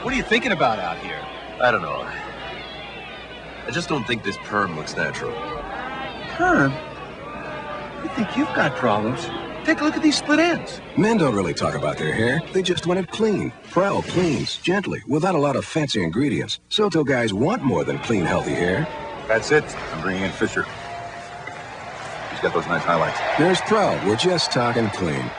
What are you thinking about out here? I don't know. I just don't think this perm looks natural. Perm? You think you've got problems? Take a look at these split ends. Men don't really talk about their hair. They just want it clean. Prowl cleans, gently, without a lot of fancy ingredients. Soto guys want more than clean, healthy hair. That's it. I'm bringing in Fisher. He's got those nice highlights. There's Prowl. We're just talking clean.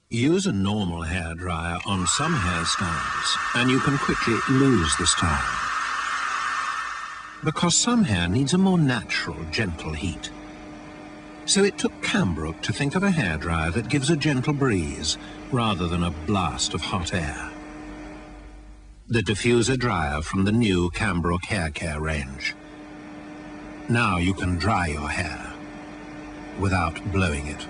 Use a normal hairdryer on some hairstyles, and you can quickly lose the style. Because some hair needs a more natural, gentle heat. So it took Cambrook to think of a hairdryer that gives a gentle breeze, rather than a blast of hot air. The diffuser dryer from the new Cambrook hair care range. Now you can dry your hair without blowing it.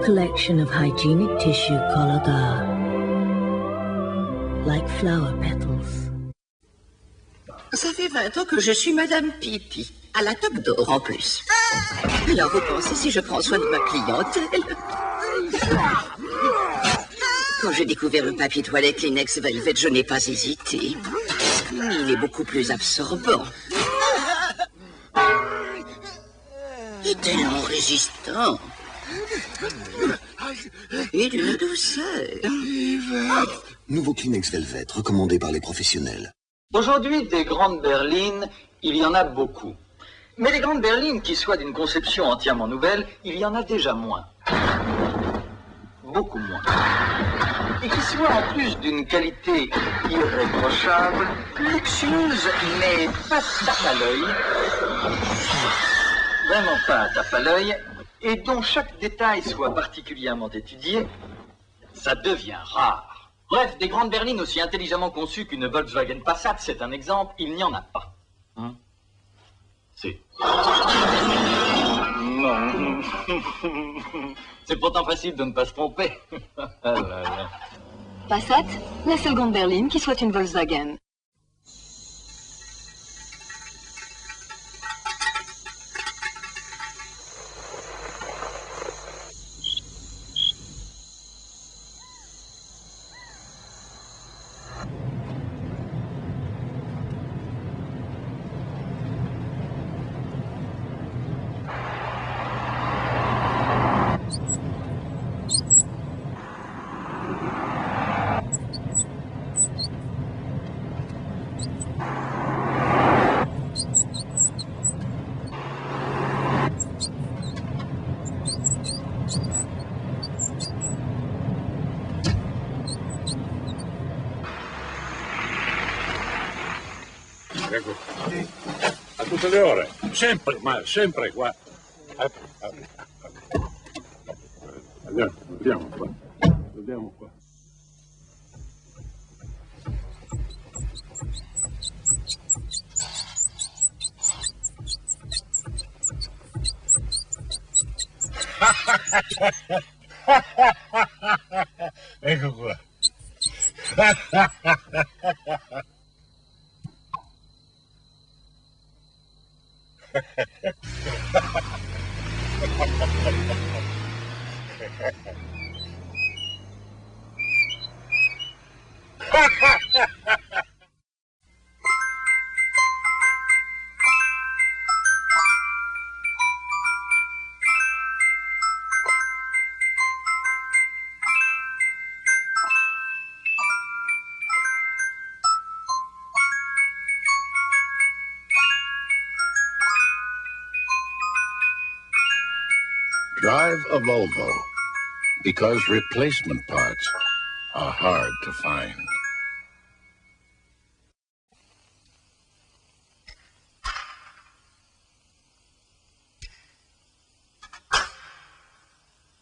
Collection of hygienic tissue color like flower petals. Ça fait 20 ans que je suis Madame Pipi, à la toque d'or en plus. Alors vous pensez si je prends soin de ma clientèle? Quand j'ai découvert le papier toilette Kleenex Velvet, je n'ai pas hésité. Il est beaucoup plus absorbant. Et tellement résistant. Et d'une douceur. Nouveau Kleenex Velvet, recommandé par les professionnels. Aujourd'hui, des grandes berlines, il y en a beaucoup. Mais les grandes berlines qui soient d'une conception entièrement nouvelle, il y en a déjà moins. Beaucoup moins. Et qui soient en plus d'une qualité irréprochable, luxueuse, mais pas tape à l'œil. Vraiment pas tape à l'œil. Et dont chaque détail soit particulièrement étudié, ça devient rare. Bref, des grandes berlines aussi intelligemment conçues qu'une Volkswagen Passat, c'est un exemple, il n'y en a pas. Hein? Si. Non. C'est pourtant facile de ne pas se tromper. Passat, la seule grande berline qui soit une Volkswagen. Ecco. A tutte le ore, sempre, ma sempre qua. Andiamo qua. Andiamo qua. Ecco qua. Drive a Volvo, because replacement parts are hard to find.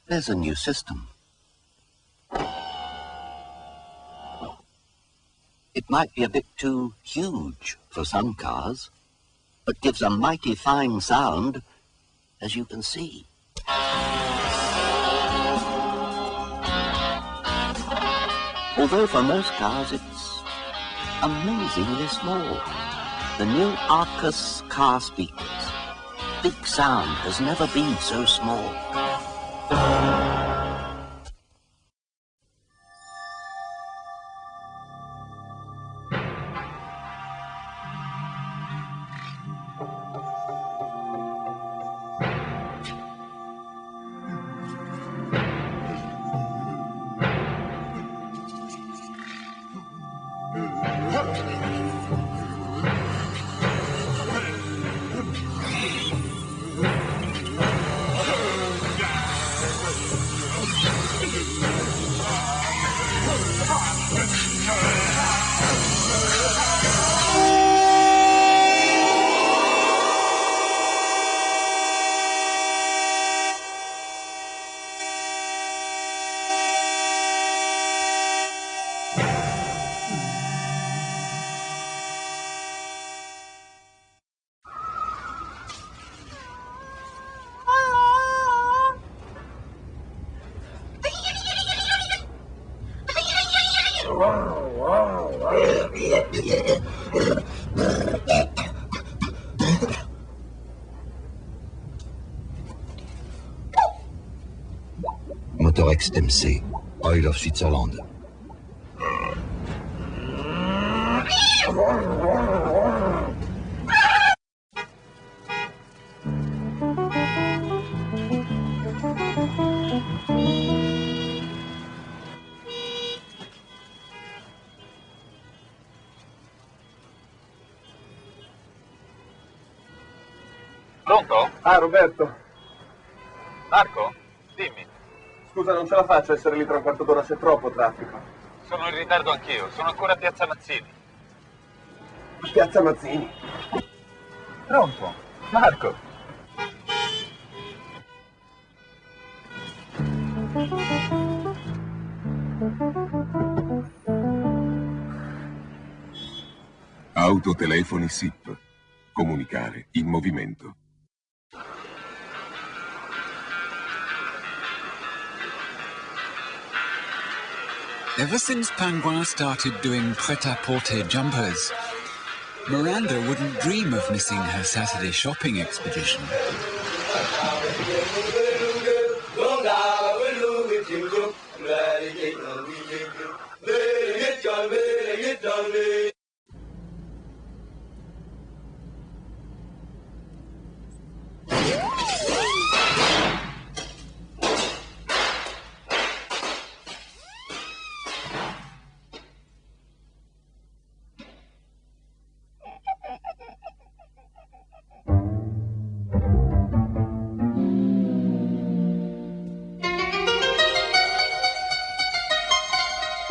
There's a new system. It might be a bit too huge for some cars, but gives a mighty fine sound, as you can see. Although for most cars it's amazingly small. The new Arcus car speakers. Big sound has never been so small. Motor XMC, Oil of Switzerland. Pronto? Ah, Roberto. Marco? Dimmi. Scusa, non ce la faccio a essere lì tra un quarto d'ora, c'è troppo traffico. Sono in ritardo anch'io, sono ancora a Piazza Mazzini. Piazza Mazzini. Pronto? Marco? Autotelefoni SIP. Comunicare in movimento. Ever since Pingouin started doing pret-à-porter jumpers, Miranda wouldn't dream of missing her Saturday shopping expedition.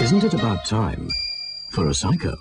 Isn't it about time for a psycho?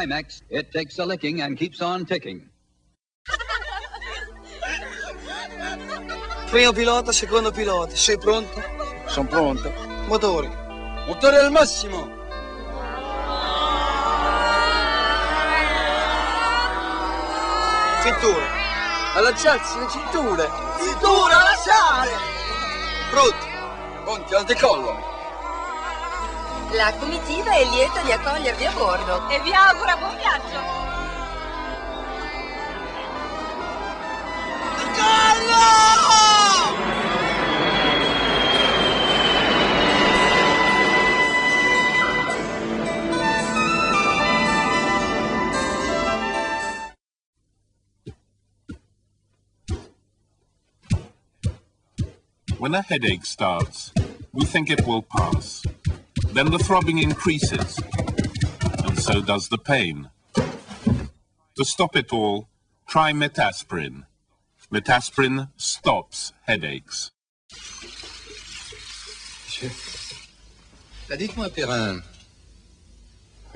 Timex, it takes a licking and keeps on ticking. Primo pilota, secondo pilota. Sei pronto? Sono pronto. Motori. Motori al massimo. Cintura. Allacciarsi le cinture. Cintura, allacciare. Pronti. Pronti al decollo. La comitiva è lieta di accogliervi a bordo. E vi augura buon viaggio. When a headache starts, we think it will pass. Then the throbbing increases, and so does the pain. To stop it all, try metaspirin. Metaspirin stops headaches. Monsieur. Dites-moi, Perrin.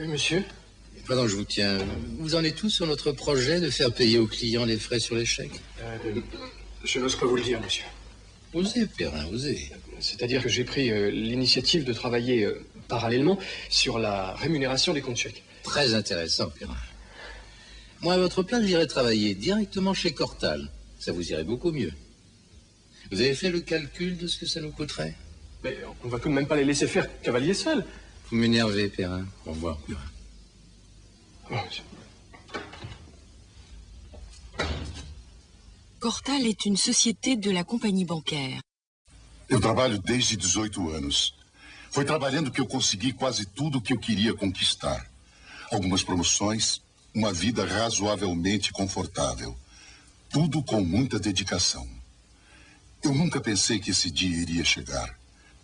Oui, monsieur. Pardon, je vous tiens. Vous en êtes tous sur notre projet de faire payer aux clients les frais sur les chèques? Je n'ose pas vous le dire, monsieur. Osez, Perrin, osez. C'est-à-dire que j'ai pris l'initiative de travailler parallèlement sur la rémunération des comptes chèques. Très intéressant, Perrin. Moi, à votre place, j'irais travailler directement chez Cortal. Ça vous irait beaucoup mieux. Vous avez fait le calcul de ce que ça nous coûterait? Mais on va tout de même pas les laisser faire cavalier seul. Vous m'énervez, Perrin. Au revoir, Perrin. Oh, monsieur. Cortal est une société de la compagnie bancaire. Eu trabalho desde 18 anos. Foi trabalhando que eu consegui quase tudo o que eu queria conquistar. Algumas promoções, uma vida razoavelmente confortável. Tudo com muita dedicação. Eu nunca pensei que esse dia iria chegar,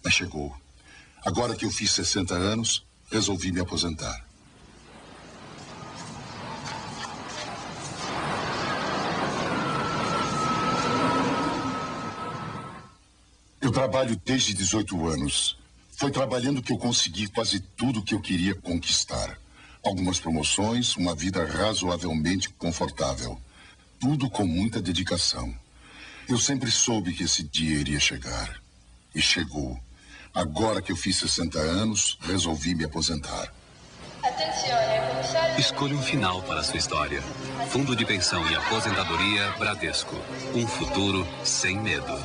mas chegou. Agora que eu fiz 60 anos, resolvi me aposentar. Eu trabalho desde 18 anos. Foi trabalhando que eu consegui quase tudo o que eu queria conquistar. Algumas promoções, uma vida razoavelmente confortável. Tudo com muita dedicação. Eu sempre soube que esse dia iria chegar. E chegou. Agora que eu fiz 60 anos, resolvi me aposentar. Escolha um final para a sua história. Fundo de pensão e aposentadoria Bradesco. Um futuro sem medo.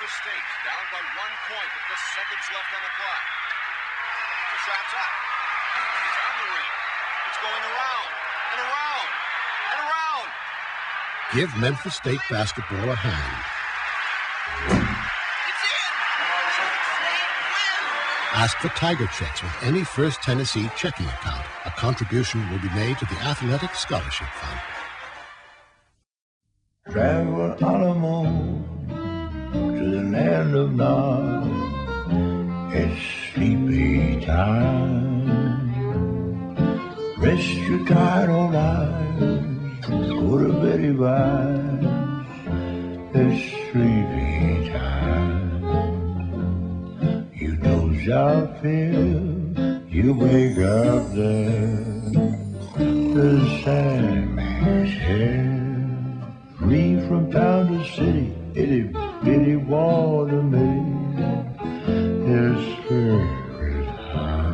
State down by 1 point with just seconds left on the clock. The shot's up. It's on the ring. It's going around and around and around. Give Memphis State basketball a hand. It's in! Ask for Tiger checks with any First Tennessee checking account. A contribution will be made to the Athletic Scholarship Fund. Travel on a moon to the land of Nod. It's sleepy time. Rest your tired old eyes. Go to bed, vibes. It's sleepy time. You doze out, Phil. You wake up there. The Sandman's here. Free from town to city. Itty bitty watermelon, his spirit high.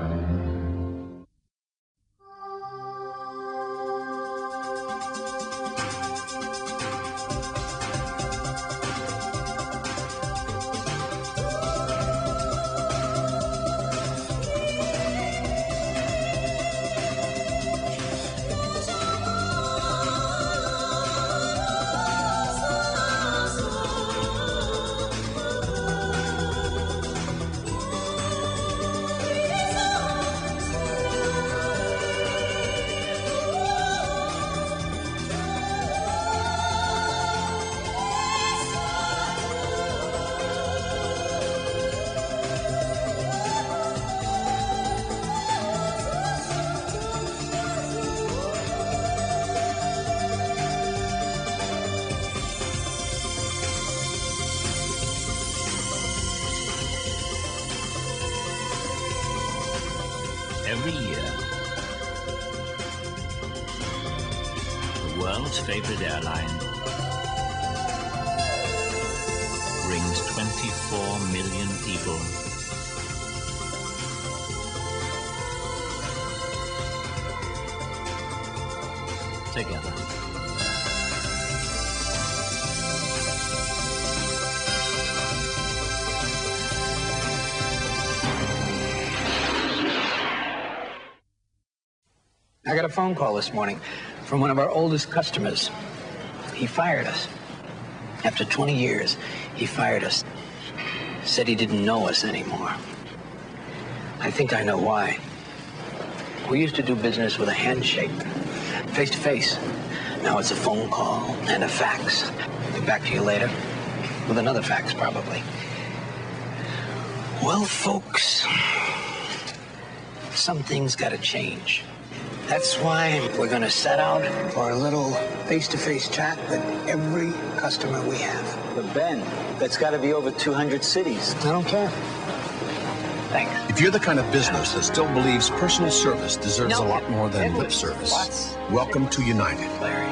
every year. The world's favorite airline brings 24 million people together. I got a phone call this morning from one of our oldest customers. He fired us. After 20 years, he fired us. Said he didn't know us anymore. I think I know why. We used to do business with a handshake, face to face. Now it's a phone call and a fax. Get back to you later. With another fax, probably. Well, folks, some things gotta change. That's why we're gonna set out for a little face-to-face chat with every customer we have. But Ben, that's gotta be over 200 cities. I don't care. Thanks. If you're the kind of business that still believes personal service deserves a lot more than lip service, welcome to United. Larry.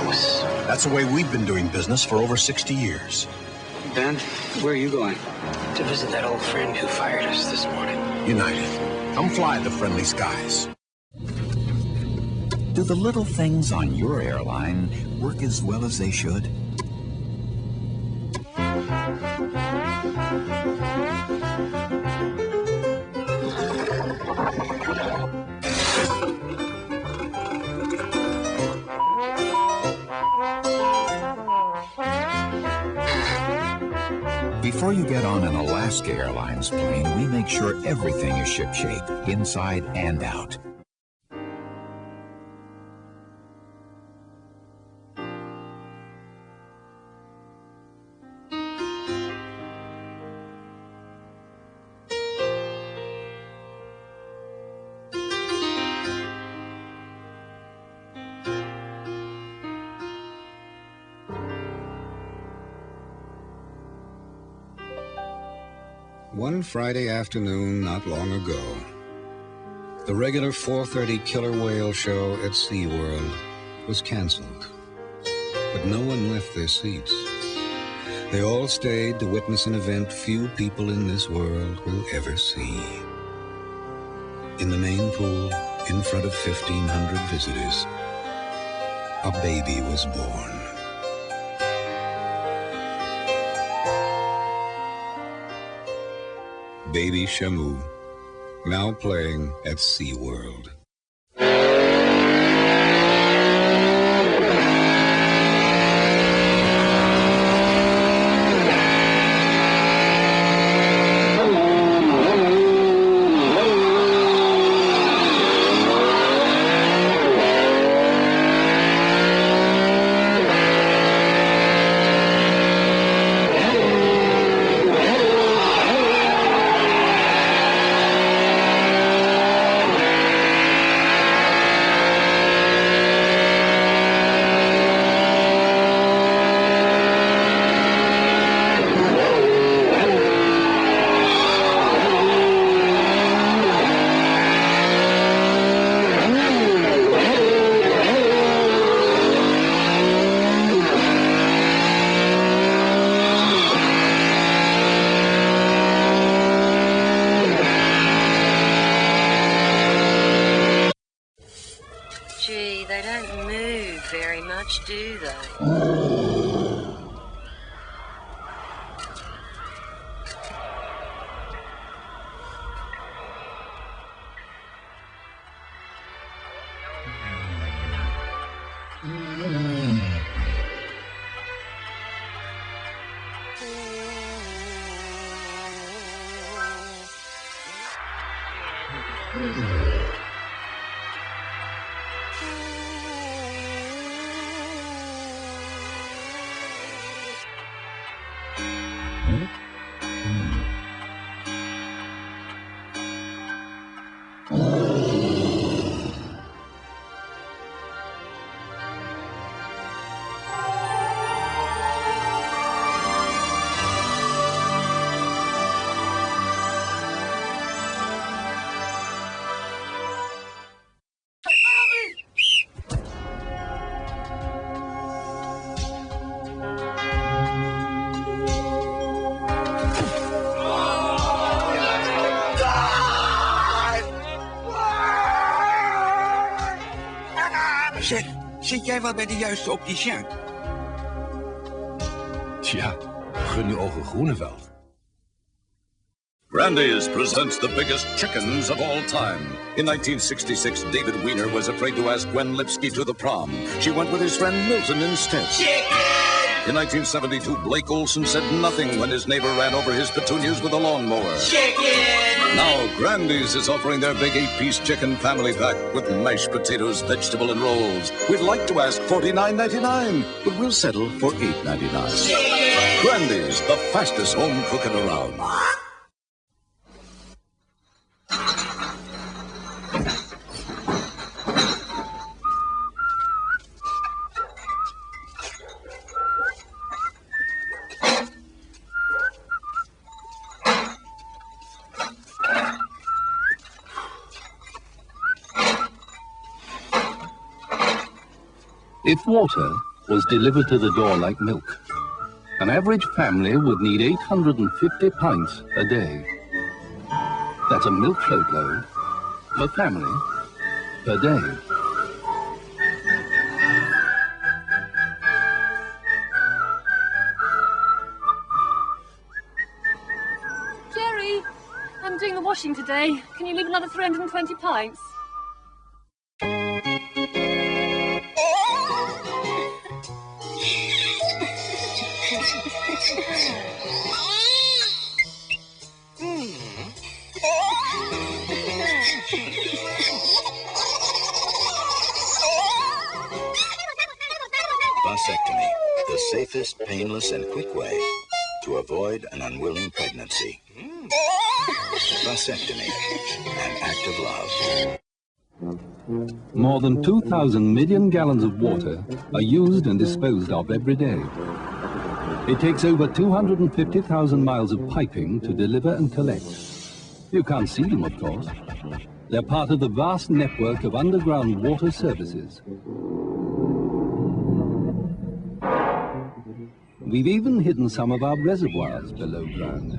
Lewis. That's the way we've been doing business for over 60 years. Ben, where are you going? To visit that old friend who fired us this morning. United. Come fly the friendly skies. Do the little things on your airline work as well as they should? Before you get on an Alaska Airlines plane, we make sure everything is shipshape, inside and out. One Friday afternoon not long ago, the regular 4:30 killer whale show at SeaWorld was canceled. But no one left their seats. They all stayed to witness an event few people in this world will ever see. In the main pool, in front of 1,500 visitors, a baby was born. Baby Shamu, now playing at SeaWorld. Do they? Zeg jij wel bij de juiste opticien? Tja, gun uw ogen Groeneveld. Grandy's presents the biggest chickens of all time. In 1966, David Weiner was afraid to ask Gwen Lipsky to the prom. She went with his friend Milton instead. Chicken! In 1972, Blake Olson said nothing when his neighbor ran over his petunias with a lawnmower. Chicken! Now, Grandy's is offering their big 8-piece chicken family pack with mashed potatoes, vegetable, and rolls. We'd like to ask $49.99, but we'll settle for $8.99. Chicken! Grandy's, the fastest home cooking around. If water was delivered to the door like milk, an average family would need 850 pints a day. That's a milk float load per family per day. Jerry, I'm doing the washing today. Can you leave another 320 pints? Vasectomy, the safest, painless, and quick way to avoid an unwilling pregnancy. Vasectomy, an act of love. More than 2,000 million gallons of water are used and disposed of every day. It takes over 250,000 miles of piping to deliver and collect. You can't see them, of course. They're part of the vast network of underground water services. We've even hidden some of our reservoirs below ground.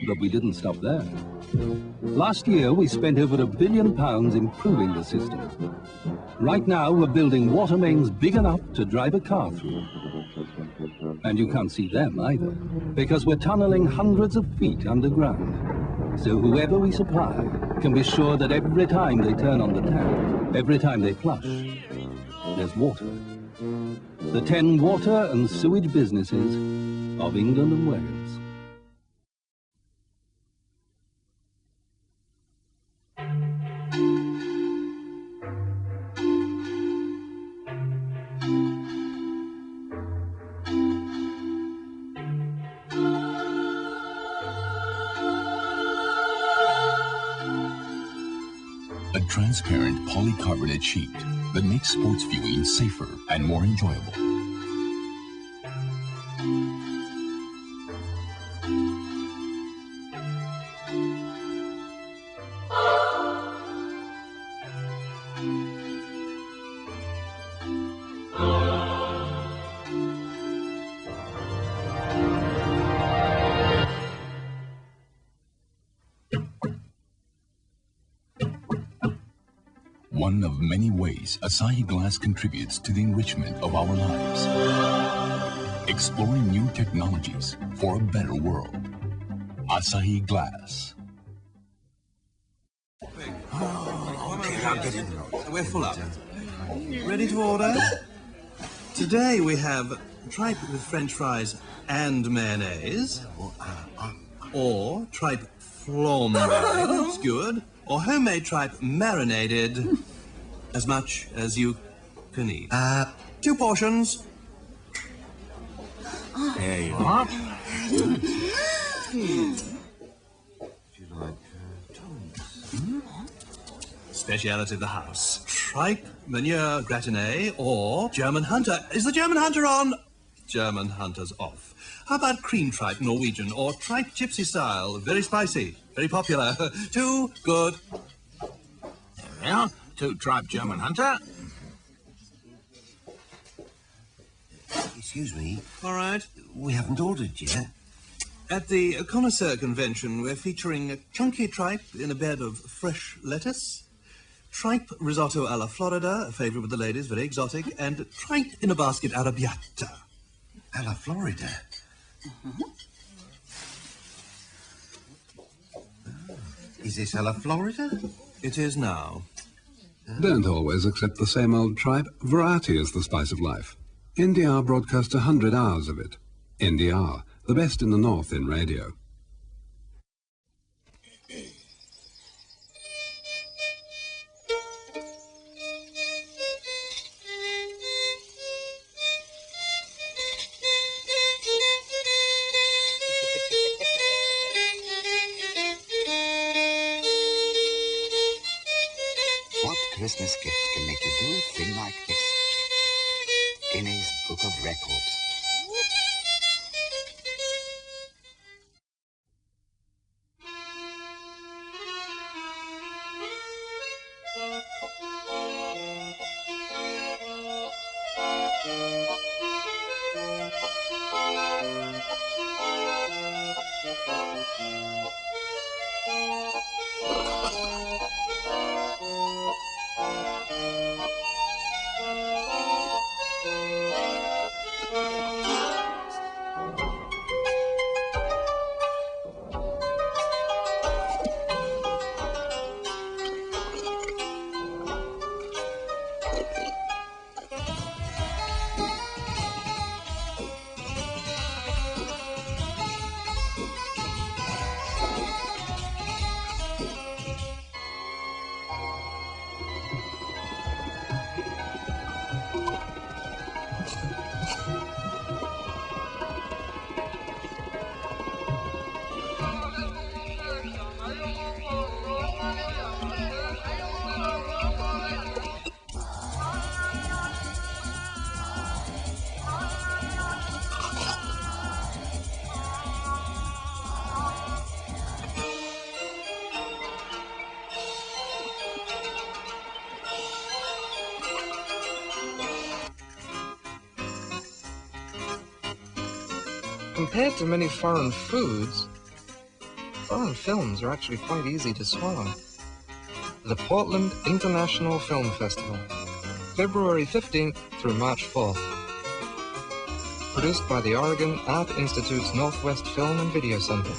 But we didn't stop there. Last year, we spent over £1 billion improving the system. Right now, we're building water mains big enough to drive a car through. And you can't see them either, because we're tunneling hundreds of feet underground. So whoever we supply can be sure that every time they turn on the tap, every time they flush, there's water. The 10 water and sewage businesses of England and Wales. A transparent polycarbonate sheet that makes sports viewing safer and more enjoyable. One of many ways Asahi Glass contributes to the enrichment of our lives. Exploring new technologies for a better world. Asahi Glass. We're full up. Ready to order? Today we have tripe with French fries and mayonnaise, or tripe flambé, skewered, or homemade tripe marinated, as much as you can eat. 2 portions. There you are. Speciality of the house. Tripe manure gratiné or German Hunter. Is the German Hunter on? German Hunter's off. How about cream tripe Norwegian or tripe gypsy style? Very spicy, very popular. 2 good. There we are. 2 tripe German Hunter. Excuse me. All right. We haven't ordered yet. At the Connoisseur Convention, we're featuring a chunky tripe in a bed of fresh lettuce, tripe risotto alla Florida, a favourite with the ladies, very exotic, and tripe in a basket arrabbiata. Alla Florida? Is this alla Florida? It is now. Don't always accept the same old tripe. Variety is the spice of life. NDR broadcast 100 hours of it. NDR, the best in the North in radio. What Christmas gift can make you do a thing like this? Guinness Book of Records. Compared to many foreign foods, foreign films are actually quite easy to swallow. The Portland International Film Festival, February 15th through March 4th. Produced by the Oregon Art Institute's Northwest Film and Video Center.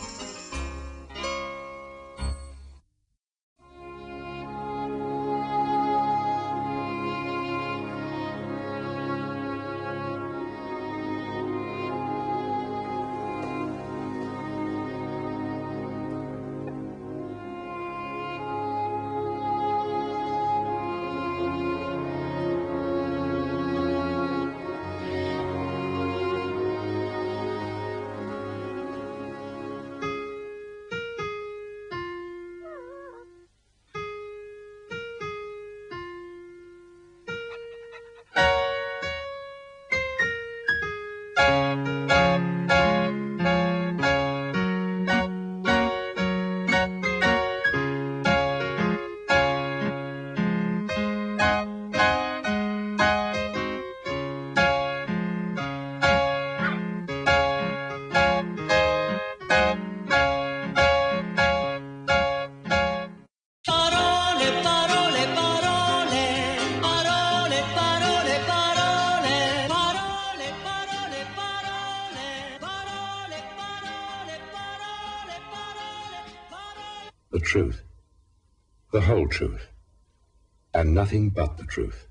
The truth. The whole truth. And nothing but the truth.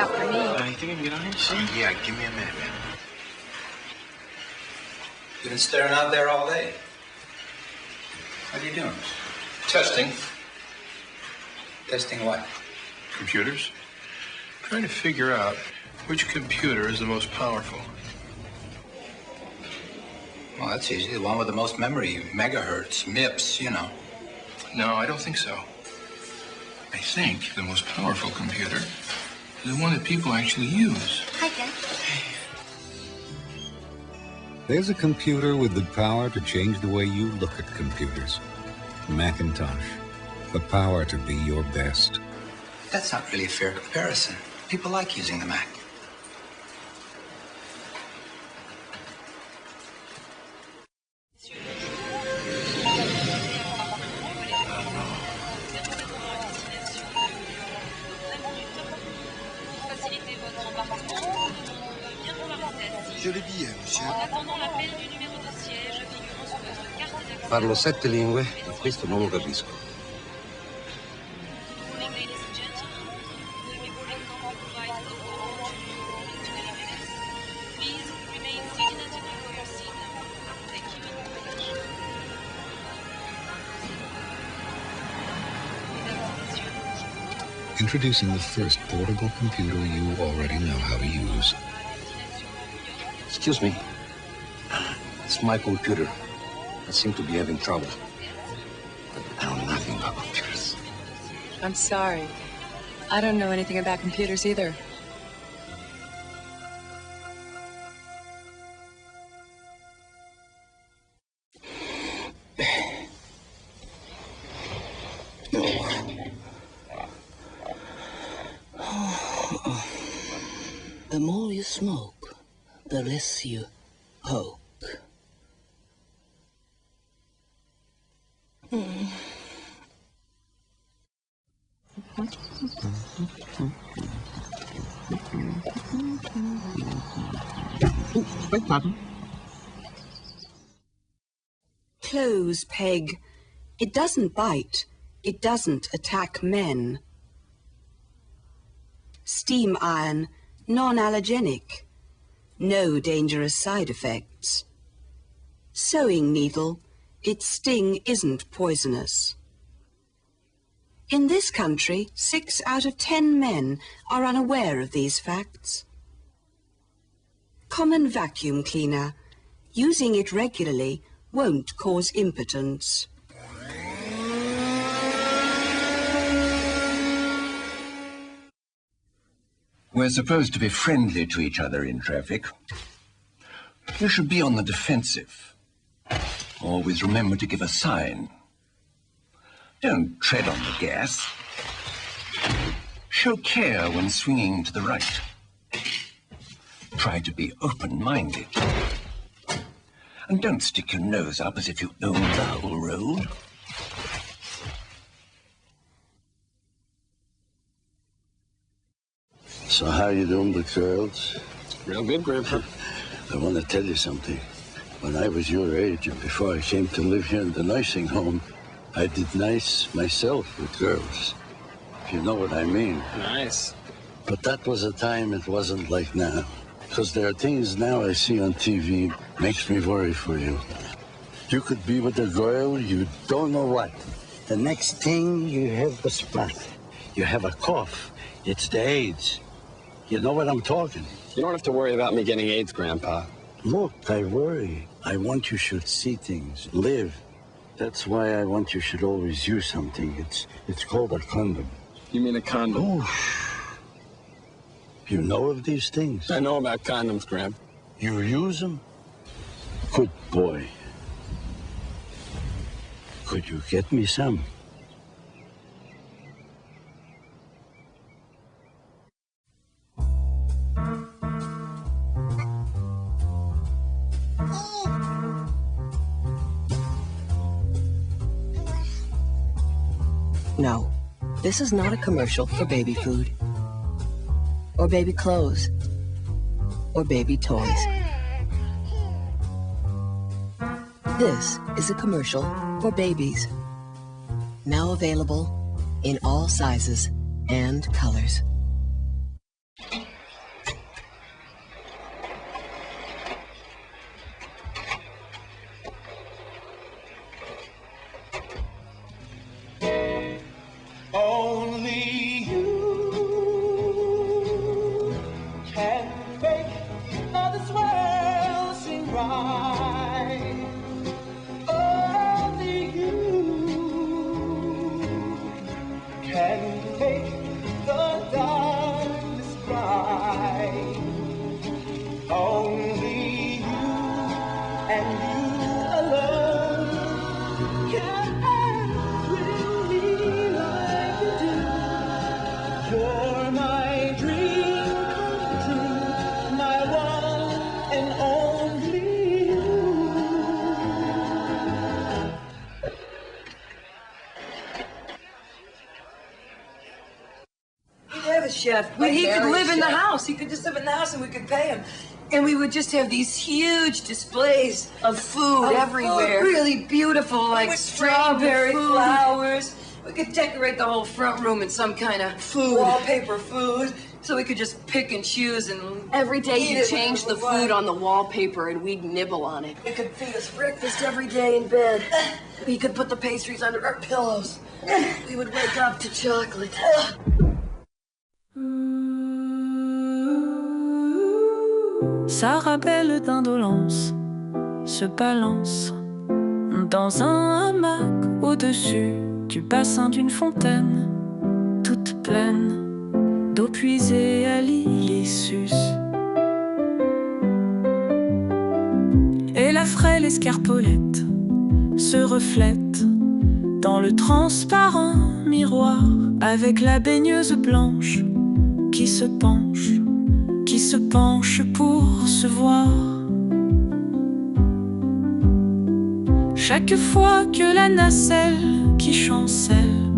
After me. You think I can get on here? See? Yeah, give me a minute, man. You've been staring out there all day. What are you doing? Testing. Testing what? Computers. Trying to figure out which computer is the most powerful. Well, that's easy. The one with the most memory, megahertz, MIPS, you know. No, I don't think so. I think the most powerful computer is the one that people actually use. Hi, Ken. There's a computer with the power to change the way you look at computers. Macintosh. The power to be your best. That's not really a fair comparison. People like using the Mac. J'ai le billet, monsieur. Parlo 7 lingue e questo non lo capisco. Introducing the first portable computer you already know how to use. Excuse me. It's my computer. I seem to be having trouble. I know nothing about computers. I'm sorry. I don't know anything about computers either. The more you smoke, the less you poke. Beg pardon? Close, Peg. It doesn't bite. It doesn't attack men. Steam iron, non-allergenic. No dangerous side effects. Sewing needle, its sting isn't poisonous. In this country, 6 out of 10 men are unaware of these facts. Common vacuum cleaner. Using it regularly won't cause impotence. We're supposed to be friendly to each other in traffic. You should be on the defensive. Always remember to give a sign. Don't tread on the gas. Show care when swinging to the right. Try to be open-minded. And don't stick your nose up as if you owned the whole road. So how you doing with girls? Real good, Grandpa. I want to tell you something. When I was your age and before I came to live here in the nursing home, I did nice myself with girls. If you know what I mean. Nice. But that was a time it wasn't like now. Because there are things now I see on TV makes me worry for you. You could be with a girl, you don't know what. The next thing, you have the spot. You have a cough. It's the AIDS. You know what I'm talking? You don't have to worry about me getting AIDS, Grandpa. Look, I worry. I want you should see things, live. That's why I want you should always use something. It's called a condom. You mean a condom? Oh, you know of these things? I know about condoms, Grandpa. You use them? Good boy. Could you get me some? No, this is not a commercial for baby food, or baby clothes, or baby toys. This is a commercial for babies, now available in all sizes and colors. chef. He could live in the house. He could just live in the house and we could pay him. And we would just have these huge displays of food everywhere. Food, really beautiful, like strawberry flowers. We could decorate the whole front room in some kind of wallpaper food. So we could just pick and choose and every day you change the food on the wallpaper and we'd nibble on it. You could feed us breakfast every day in bed. We could put the pastries under our pillows. We would wake up to chocolate. Sa rabelle d'indolence se balance dans un hamac au-dessus du bassin d'une fontaine toute pleine d'eau puisée à l'Ilissus. Et la frêle escarpolette se reflète dans le transparent miroir avec la baigneuse blanche qui se penche pour se voir. Chaque fois que la nacelle qui chancelle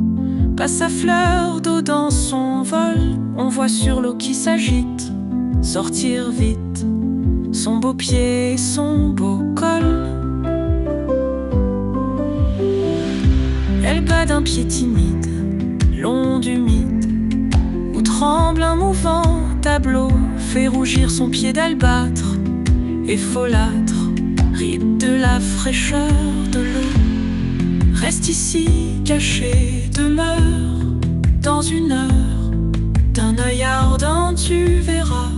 passe à fleur d'eau dans son vol, on voit sur l'eau qui s'agite sortir vite son beau pied et son beau col. Elle bat d'un pied timide, long d'humide, où tremble un mouvant tableau, fait rougir son pied d'albâtre et folâtre, ride de la fraîcheur de l'eau. Reste ici, caché, demeure, dans une heure, d'un œil ardent tu verras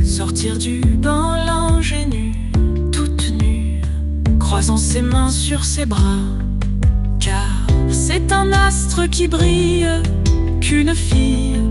sortir du bain l'ingénue, toute nue, croisant ses mains sur ses bras. Car c'est un astre qui brille qu'une fille